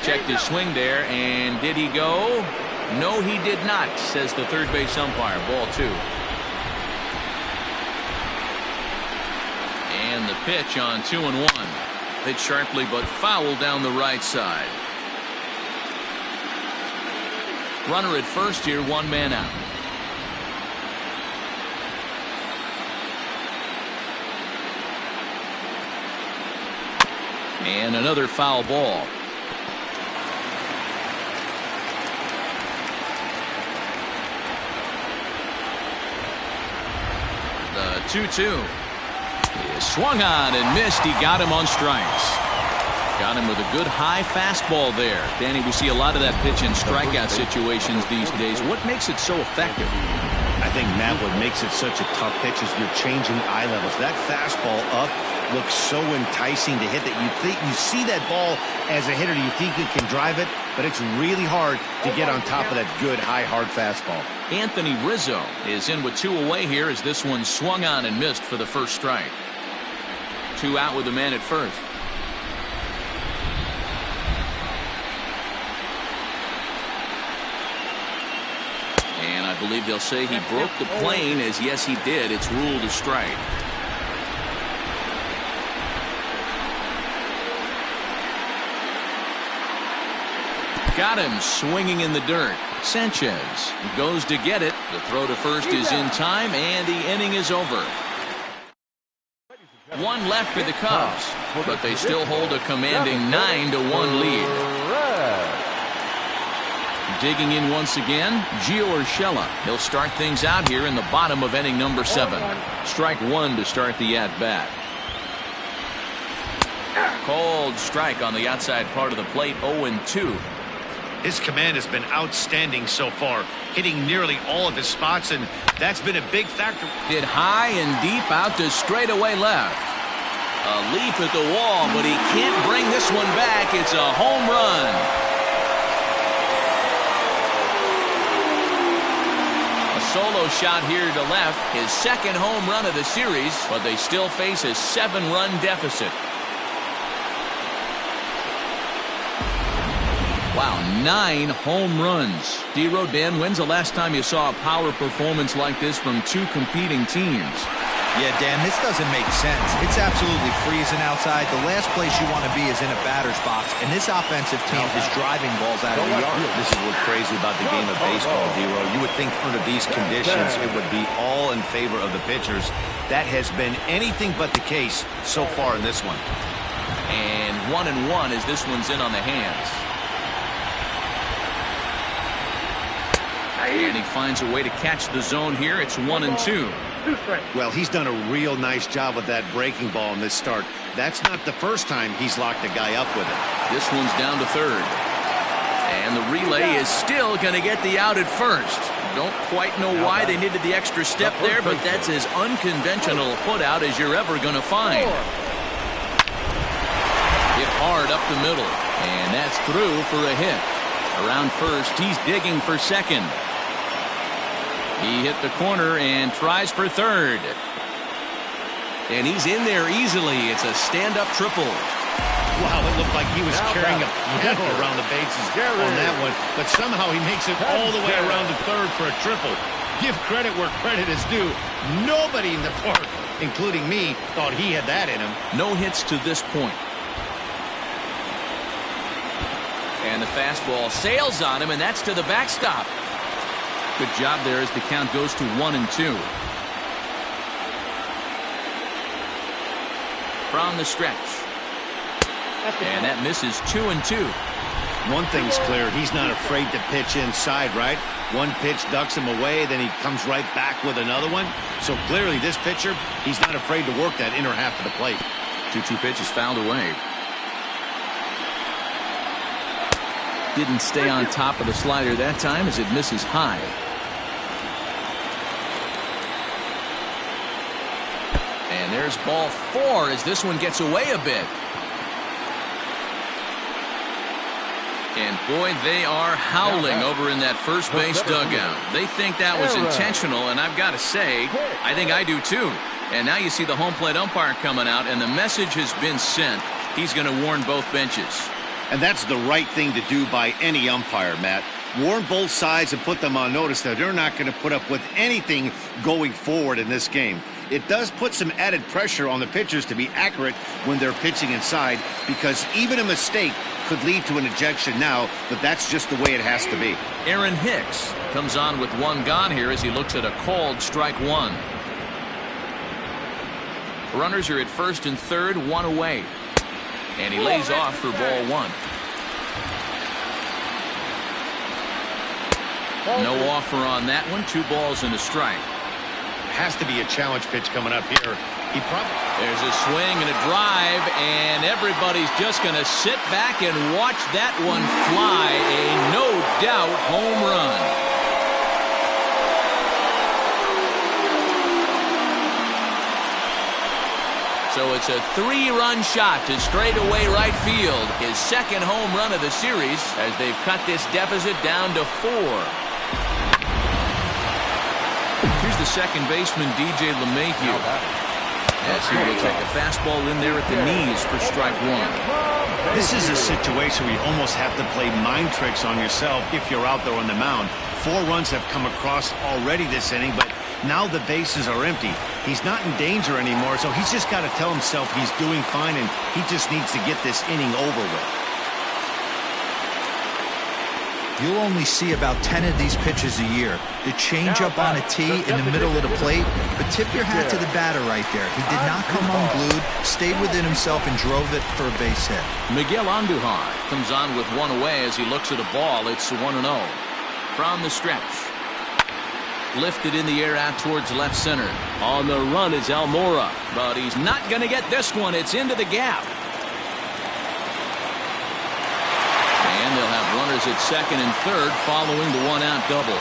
Checked his swing there, and did he go? No, he did not, says the third base umpire. Ball 2. And the pitch on 2-1. Hit sharply but foul down the right side. Runner at first here, 1 man out. And another foul ball. The 2-2 is swung on and missed. He got him on strikes. Got him with a good high fastball there. Danny, we see a lot of that pitch in strikeout situations these days. What makes it so effective? I think, Matt, what makes it such a tough pitch is you're changing eye levels. That fastball up looks so enticing to hit that you see that ball as a hitter, you think you can drive it, but it's really hard to get on top of that good high hard fastball. Anthony Rizzo is in with 2 away here as this one swung on and missed for the first strike. 2 out with the man at first. And I believe they'll say he broke the plane, as yes he did. It's ruled a strike. Got him swinging in the dirt. Sanchez goes to get it. The throw to first is in time, and the inning is over. 1 left for the Cubs, but they still hold a commanding 9-1 lead. Digging in once again, Gio Urshela. He'll start things out here in the bottom of inning number 7. Strike 1 to start the at-bat. Cold strike on the outside part of the plate, 0-2. His command has been outstanding so far, hitting nearly all of his spots, and that's been a big factor. Hit high and deep out to straightaway left. A leap at the wall, but he can't bring this one back. It's a home run. A solo shot here to left, his second home run of the series, but they still face a 7-run deficit. Wow, 9 home runs. D-Rodan, when's the last time you saw a power performance like this from 2 competing teams? Yeah, Dan, this doesn't make sense. It's absolutely freezing outside. The last place you want to be is in a batter's box, and this offensive team is driving balls out of the yard. This is what's crazy about the game of baseball, D-Ro. You would think under these conditions it would be all in favor of the pitchers. That has been anything but the case so far in this one. And 1-1 as this one's in on the hands. And he finds a way to catch the zone here. It's 1-2. Well, he's done a real nice job with that breaking ball in this start. That's not the first time he's locked a guy up with it. This one's down to third. And the relay is still going to get the out at first. Don't quite know why they needed the extra step there, but that's as unconventional a put out as you're ever going to find. Hit hard up the middle. And that's through for a hit. Around first, he's digging for second. He hit the corner and tries for third. And he's in there easily. It's a stand-up triple. Wow, it looked like he was carrying a piano around the bases on that one. But somehow he makes it all the way around to third for a triple. Give credit where credit is due. Nobody in the park, including me, thought he had that in him. No hits to this point. And the fastball sails on him, and that's to the backstop. Good job there as the count goes to 1-2. From the stretch. And that misses 2-2. One thing's clear, he's not afraid to pitch inside, right? One pitch ducks him away, then he comes right back with another one. So clearly this pitcher, he's not afraid to work that inner half of the plate. 2-2 pitch is fouled away. Didn't stay on top of the slider that time as it misses high. And there's ball 4 as this one gets away a bit. And boy, they are howling over in that first base dugout. They think that was intentional, and I've got to say, I think I do too. And now you see the home plate umpire coming out, and the message has been sent. He's going to warn both benches. And that's the right thing to do by any umpire, Matt. warn both sides and put them on notice that they're not going to put up with anything going forward in this game. It does put some added pressure on the pitchers to be accurate when they're pitching inside, because even a mistake could lead to an ejection now, but that's just the way it has to be. Aaron Hicks comes on with one gone here as he looks at a called strike one. Runners are at first and third, one away. And he lays off for ball one. No offer on that one. 2 balls and a strike. Has to be a challenge pitch coming up here. There's a swing and a drive, and everybody's just going to sit back and watch that one fly. A no-doubt home run. So it's a 3-run shot to straightaway right field. His second home run of the series as they've cut this deficit down to 4. Here's the second baseman, DJ LeMahieu. As he will take a fastball in there at the knees for strike one. This is a situation where you almost have to play mind tricks on yourself if you're out there on the mound. 4 runs have come across already this inning, but now the bases are empty. He's not in danger anymore, so he's just got to tell himself he's doing fine, and he just needs to get this inning over with. You'll only see about 10 of these pitches a year. The changeup on a tee in the middle of the plate, but tip your hat to the batter right there. He did not come unglued, stayed within himself, and drove it for a base hit. Miguel Andujar comes on with one away as he looks at a ball. It's 1-0. From the stretch. Lifted in the air out towards left center. On the run is Almora, but he's not going to get this one. It's into the gap. And they'll have runners at second and third following the one-out double.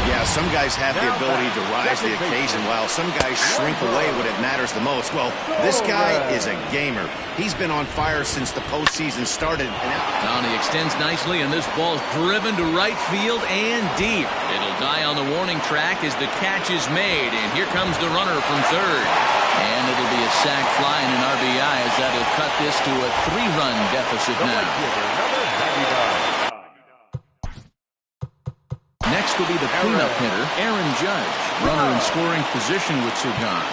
Yeah, some guys have the ability to rise to the occasion while some guys shrink away when it matters the most. Well, this guy is a gamer. He's been on fire since the postseason started. Now he extends nicely, and this ball's driven to right field and deep. It'll die on the warning track as the catch is made, and here comes the runner from third. And it'll be a sac fly and an RBI as that'll cut this to a 3-run deficit now. Next will be the cleanup hitter, Aaron Judge. Runner in scoring position with Sugan.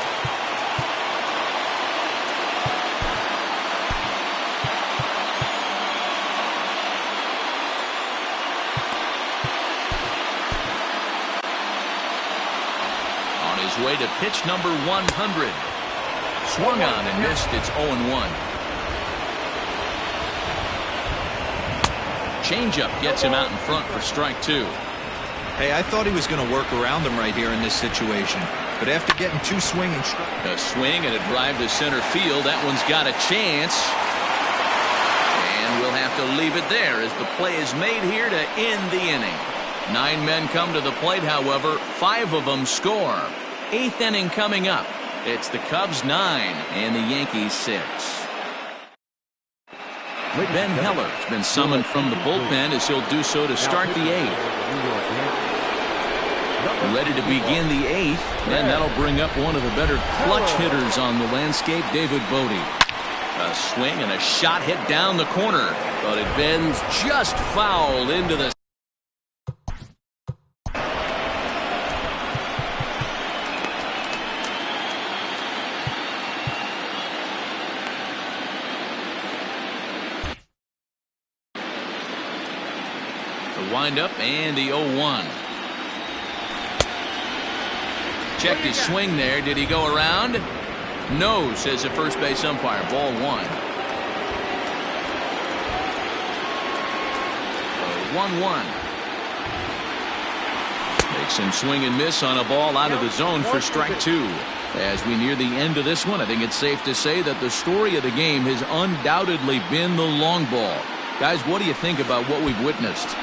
On his way to pitch number 100. Swung on and missed. It's 0-1. Changeup gets him out in front for strike 2. Hey, I thought he was going to work around him right here in this situation. But after getting 2 swinging strikes. A swing and a drive to center field. That one's got a chance. And we'll have to leave it there as the play is made here to end the inning. 9 men come to the plate, however. 5 of them score. 8th inning coming up. It's the Cubs 9 and the Yankees 6. Ben Heller has been summoned from the bullpen as he'll do so to start the 8th. Ready to begin the 8th, and that'll bring up one of the better clutch hitters on the landscape, David Bodie. A swing and a shot hit down the corner, but it bends just foul into the windup and the 0-1. Checked his swing there. Did he go around? No, says the first base umpire. Ball 1. 1-1. Makes him swing and miss on a ball out of the zone for strike 2. As we near the end of this one, I think it's safe to say that the story of the game has undoubtedly been the long ball. Guys, what do you think about what we've witnessed?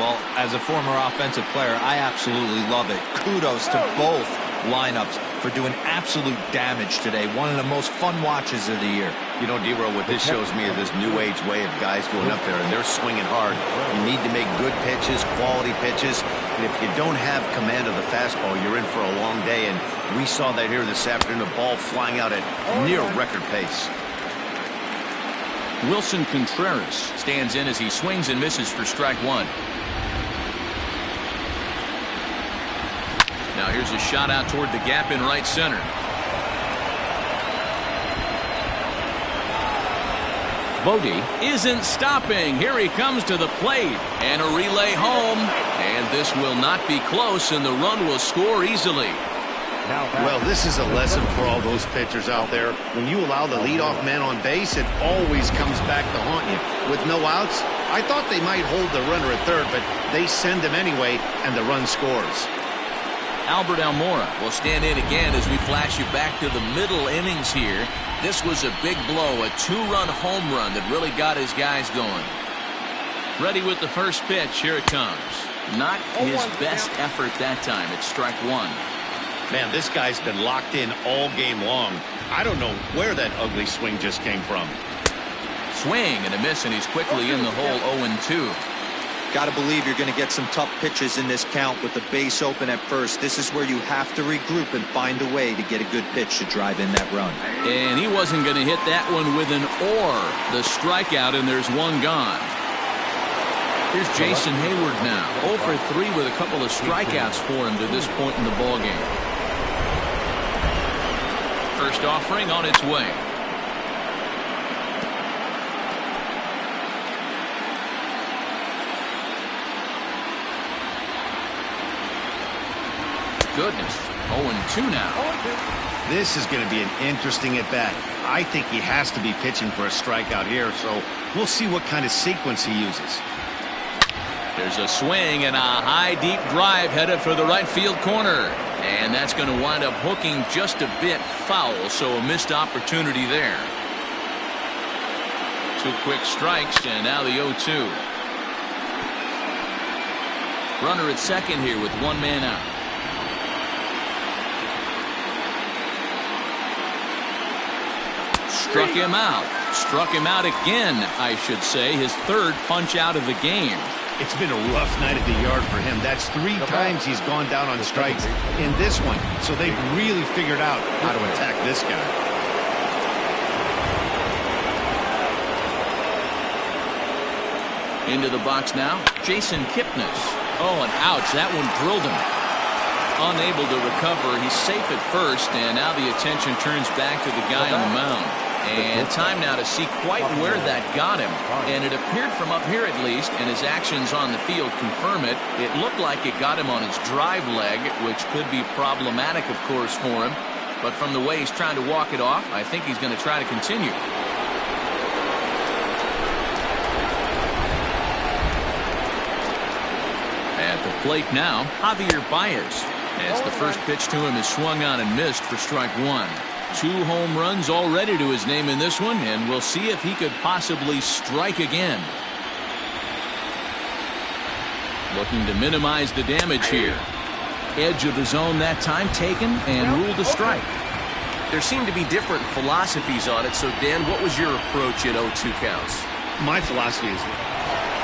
Well, as a former offensive player, I absolutely love it. Kudos to both lineups for doing absolute damage today. One of the most fun watches of the year. You know, D-Row, what this shows me is this new age way of guys going up there, and they're swinging hard. You need to make good pitches, quality pitches, and if you don't have command of the fastball, you're in for a long day, and we saw that here this afternoon, a ball flying out at near record pace. Wilson Contreras stands in as he swings and misses for strike one. Now here's a shot out toward the gap in right center. Bodie isn't stopping. Here he comes to the plate and a relay home, and this will not be close, and the run will score easily. Well, this is a lesson for all those pitchers out there. When you allow the leadoff man on base, it always comes back to haunt you. With no outs, I thought they might hold the runner at third, but they send him anyway, and the run scores. Albert Almora will stand in again as we flash you back to the middle innings here. This was a big blow, a two-run home run that really got his guys going. Ready with the first pitch. Here it comes. Not his best effort that time. It's strike one. Man, this guy's been locked in all game long. I don't know where that ugly swing just came from. Swing and a miss, and he's quickly in the hole. 0-2. Got to believe you're going to get some tough pitches in this count with the base open at first. This is where you have to regroup and find a way to get a good pitch to drive in that run. And he wasn't going to hit that one with an or. The strikeout, and there's one gone. Here's Jason Hayward now. 0 for 3 with a couple of strikeouts for him to this point in the ballgame. First offering on its way. Goodness. 0-2 now. This is going to be an interesting at-bat. I think he has to be pitching for a strikeout here, so we'll see what kind of sequence he uses. There's a swing and a high deep drive headed for the right field corner, and that's going to wind up hooking just a bit foul, so a missed opportunity there. 2 quick strikes, and now the 0-2. Runner at second here with 1 man out. Struck him out. Struck him out again, I should say. His 3rd punch out of the game. It's been a rough night at the yard for him. That's 3 times he's gone down on strikes in this one. So they've really figured out how to attack this guy. Into the box now, Jason Kipnis. Oh, and ouch, that one drilled him. Unable to recover. He's safe at first, and now the attention turns back to the guy on the mound. And time now to see quite where that got him. And it appeared from up here at least, and his actions on the field confirm it. It looked like it got him on his drive leg, which could be problematic, of course, for him. But from the way he's trying to walk it off, I think he's going to try to continue. At the plate now, Javier Baez. As the first pitch to him is swung on and missed for strike one. 2 home runs already to his name in this one, and we'll see if he could possibly strike again. Looking to minimize the damage here. Edge of the zone that time taken and ruled a strike. There seem to be different philosophies on it, so Dan, what was your approach at 0-2 counts? My philosophy is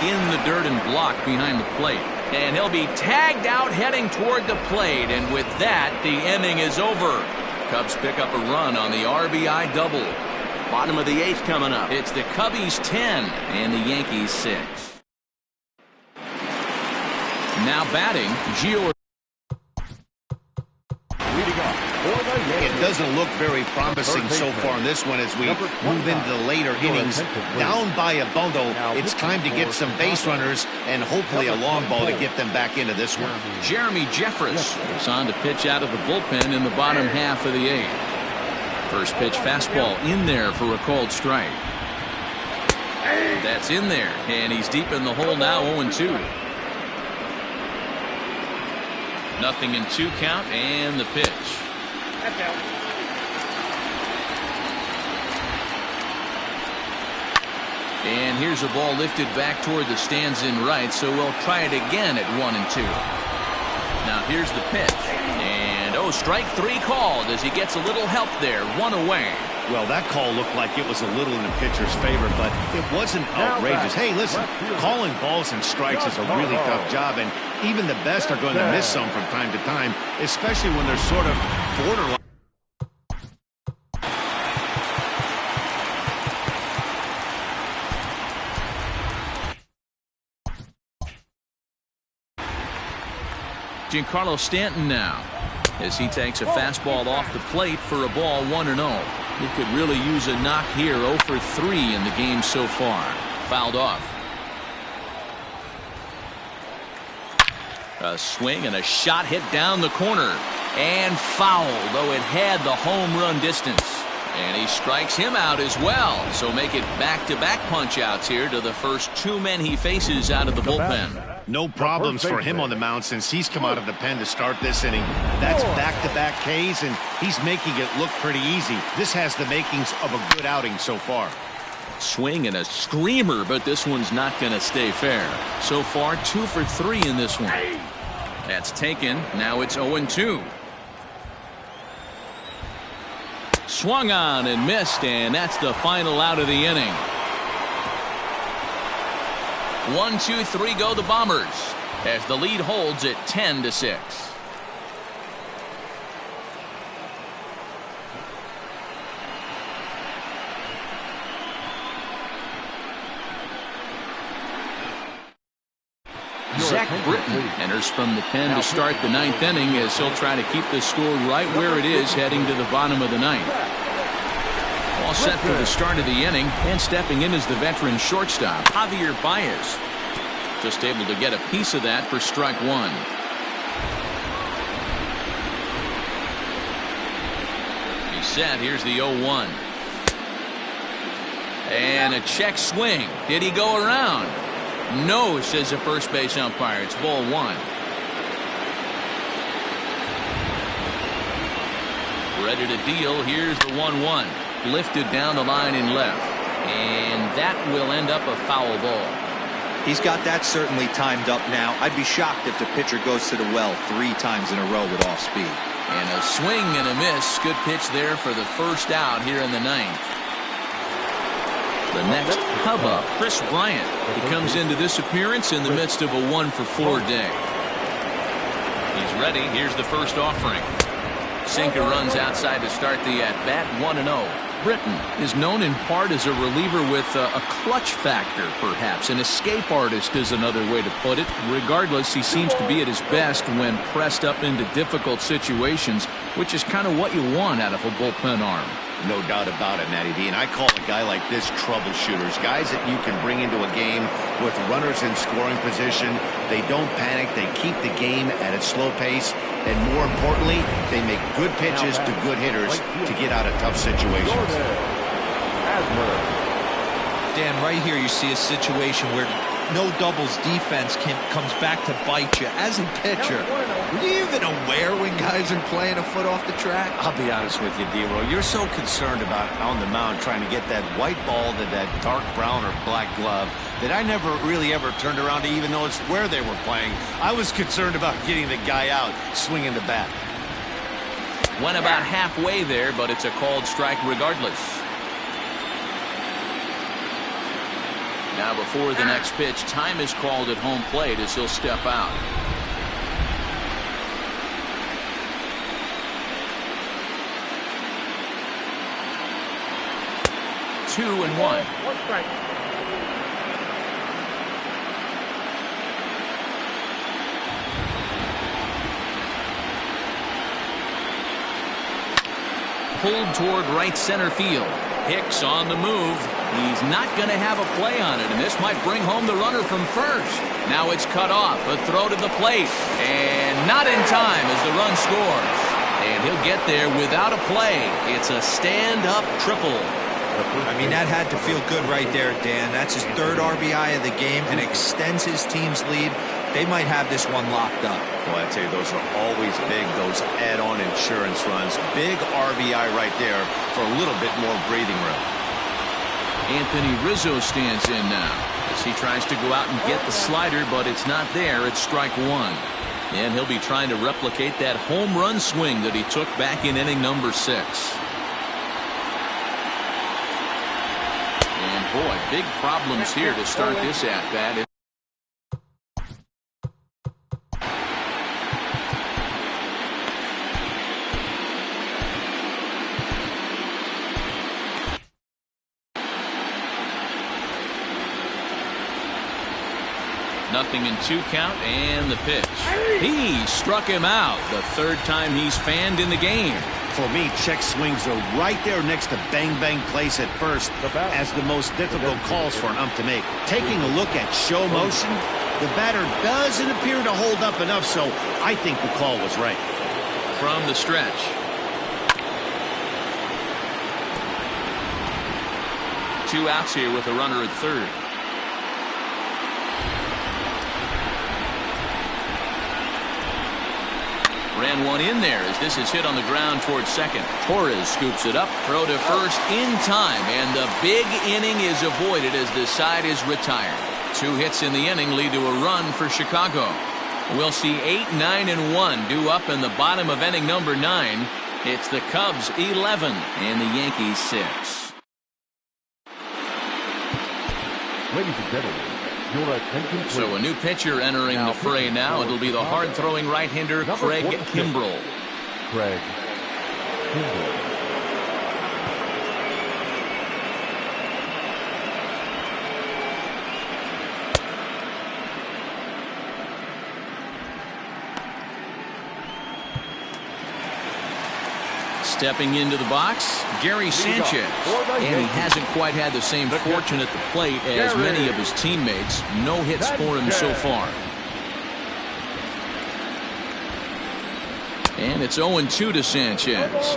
in the dirt and blocked behind the plate. And he'll be tagged out heading toward the plate, and with that, the inning is over. Cubs pick up a run on the RBI double. Bottom of the 8th coming up. It's the Cubbies 10 and the Yankees 6. Now batting, Gio. It doesn't look very promising so far in this one as we move into the later innings. Down by a bundle, it's time to get some base runners and hopefully a long ball to get them back into this one. Jeremy Jeffress is on to pitch out of the bullpen in the bottom half of the 8th. First pitch fastball in there for a called strike. That's in there, and he's deep in the hole now. 0-2. Nothing in 2 count, and the pitch. And here's a ball lifted back toward the stands in right, so we'll try it again at 1-2. Now here's the pitch, and strike 3 called as he gets a little help there. 1 away. Well, that call looked like it was a little in the pitcher's favor, but it wasn't outrageous. Hey, listen, calling balls and strikes is a really tough job, and even the best are going to miss some from time to time, especially when they're sort of borderline. Giancarlo Stanton now, as he takes a fastball off the plate for a ball 1-0. He could really use a knock here. 0 for 3 in the game so far. Fouled off. A swing and a shot hit down the corner. And foul, though it had the home run distance. And he strikes him out as well. So make it back-to-back punch-outs here to the first 2 men he faces out of the bullpen. No problems for him on the mound since he's come out of the pen to start this inning. That's back-to-back Ks, and he's making it look pretty easy. This has the makings of a good outing so far. Swing and a screamer, but this one's not going to stay fair. So far, 2 for 3 in this one. That's taken. Now it's 0-2. Swung on and missed, and that's the final out of the inning. 1, 2, 3 go the Bombers as the lead holds at 10-6. Zach Britton enters from the pen to start the 9th inning as he'll try to keep the score right where it is heading to the bottom of the 9th. All set for the start of the inning, and stepping in is the veteran shortstop, Javier Baez. Just able to get a piece of that for strike 1. He's set. Here's the 0-1. And a check swing. Did he go around? No, says the first base umpire. It's ball 1. Ready to deal. Here's the 1-1. Lifted down the line in left. And that will end up a foul ball. He's got that certainly timed up now. I'd be shocked if the pitcher goes to the well 3 times in a row with off speed. And a swing and a miss. Good pitch there for the first out here in the 9th. The next hubba, Chris Bryant. He comes into this appearance in the midst of a 1 for 4 day. He's ready. Here's the first offering. Sinker runs outside to start the at-bat. 1-0. Britton is known in part as a reliever with a clutch factor, perhaps. An escape artist is another way to put it. Regardless, he seems to be at his best when pressed up into difficult situations, which is kind of what you want out of a bullpen arm. No doubt about it, Matty D. And I call a guy like this troubleshooters. Guys that you can bring into a game with runners in scoring position. They don't panic. They keep the game at a slow pace. And more importantly, they make good pitches to good hitters to get out of tough situations. Dan, right here you see a situation where no doubles defense comes back to bite you. As a pitcher, were you even aware when guys are playing a foot off the track? I'll be honest with you, D-Roy. You're so concerned about on the mound trying to get that white ball to that dark brown or black glove that I never really ever turned around to even notice where they were playing. I was concerned about getting the guy out, swinging the bat. Went about halfway there, but it's a called strike regardless. Now before the next pitch, time is called at home plate as he'll step out. Two and one. One strike. Pulled toward right center field. Hicks on the move. He's not going to have a play on it, and this might bring home the runner from first. Now it's cut off. A throw to the plate. And not in time as the run scores. And he'll get there without a play. It's a stand-up triple. I mean, that had to feel good right there, Dan. That's his 3rd RBI of the game and extends his team's lead. They might have this one locked up. Well, I tell you, those are always big, those add-on insurance runs. Big RBI right there for a little bit more breathing room. Anthony Rizzo stands in now as he tries to go out and get the slider, but it's not there. It's strike 1. And he'll be trying to replicate that home run swing that he took back in inning number 6. And boy, big problems here to start this at-bat. Nothing in 2 count, and the pitch. He struck him out. The 3rd time he's fanned in the game. For me, check swings are right there next to bang place at first as the most difficult calls for an ump to make. Taking a look at show motion, the batter doesn't appear to hold up enough, so I think the call was right. From the stretch. Two outs here with a runner at 3rd. Ran one in there as this is hit on the ground towards 2nd. Torres scoops it up, throw to 1st in time, and the big inning is avoided as the side is retired. 2 hits in the inning lead to a run for Chicago. We'll see 8, 9, and 1 due up in the bottom of inning number 9. It's the Cubs 11 and the Yankees 6. Ladies and gentlemen, your attention please. So a new pitcher entering the fray now. It'll be the hard-throwing right-hander Craig Kimbrell. Craig Kimbrell. Stepping into the box, Gary Sanchez. And he hasn't quite had the same fortune at the plate as many of his teammates. No hits for him so far. And it's 0-2 to Sanchez.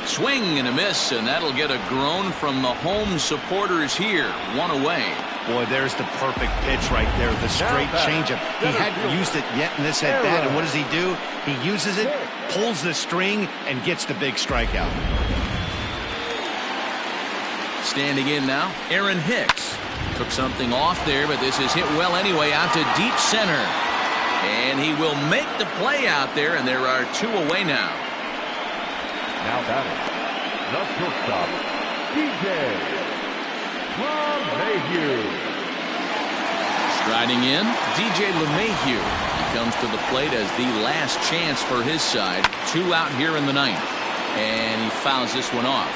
Swing and a miss, and that'll get a groan from the home supporters here. 1 away. Boy, there's the perfect pitch right there. The straight changeup. He hadn't used it yet in this at-bat, and what does he do? He uses it, pulls the string, and gets the big strikeout. Standing in now, Aaron Hicks. Took something off there, but this is hit well anyway out to deep center. And he will make the play out there, and there are 2 away now. Now batting, the shortstop, DJ LeMahieu. Striding in, DJ LeMahieu. He comes to the plate as the last chance for his side. 2 out here in the 9th. And he fouls this one off.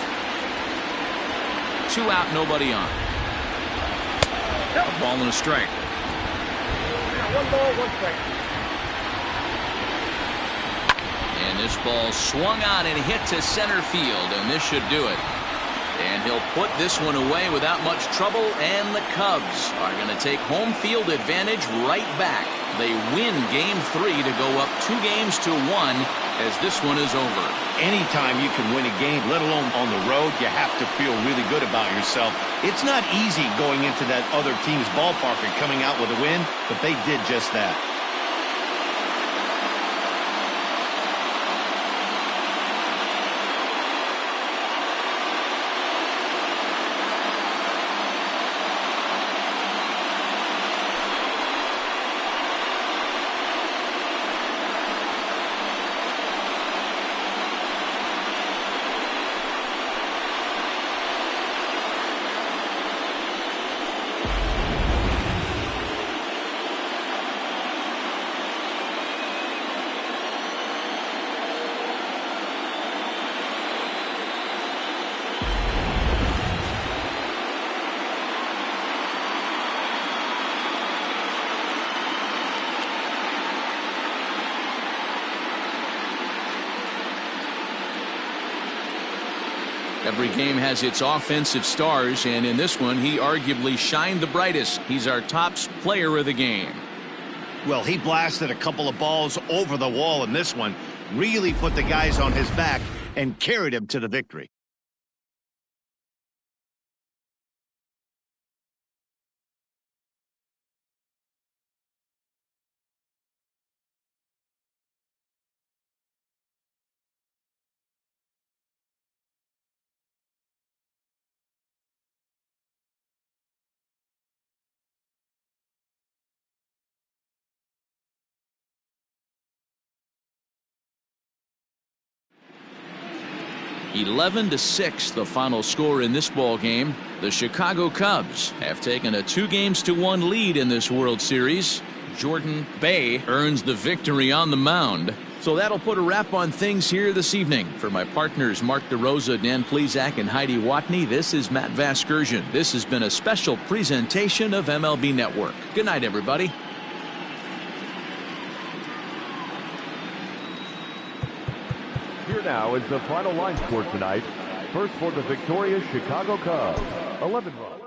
2 out, nobody on. A ball and a strike. 1 ball, 1 strike. And this ball swung on and hit to center field, and this should do it. And he'll put this one away without much trouble, and the Cubs are going to take home field advantage right back. They win Game 3 to go up 2-1 as this one is over. Anytime you can win a game, let alone on the road, you have to feel really good about yourself. It's not easy going into that other team's ballpark and coming out with a win, but they did just that. Every game has its offensive stars, and in this one, he arguably shined the brightest. He's our top player of the game. Well, he blasted a couple of balls over the wall in this one, really put the guys on his back and carried him to the victory. (11-6) the final score in this ball game. The Chicago Cubs have taken a 2-1 lead in this World Series. Jordan Bay earns the victory on the mound. So that'll put a wrap on things here this evening. For my partners Mark DeRosa, Dan Plesac, and Heidi Watney, this is Matt Vasgersian. This has been a special presentation of MLB Network. Good night, everybody. Here now is the final line score tonight. First for the victorious Chicago Cubs, 11 runs.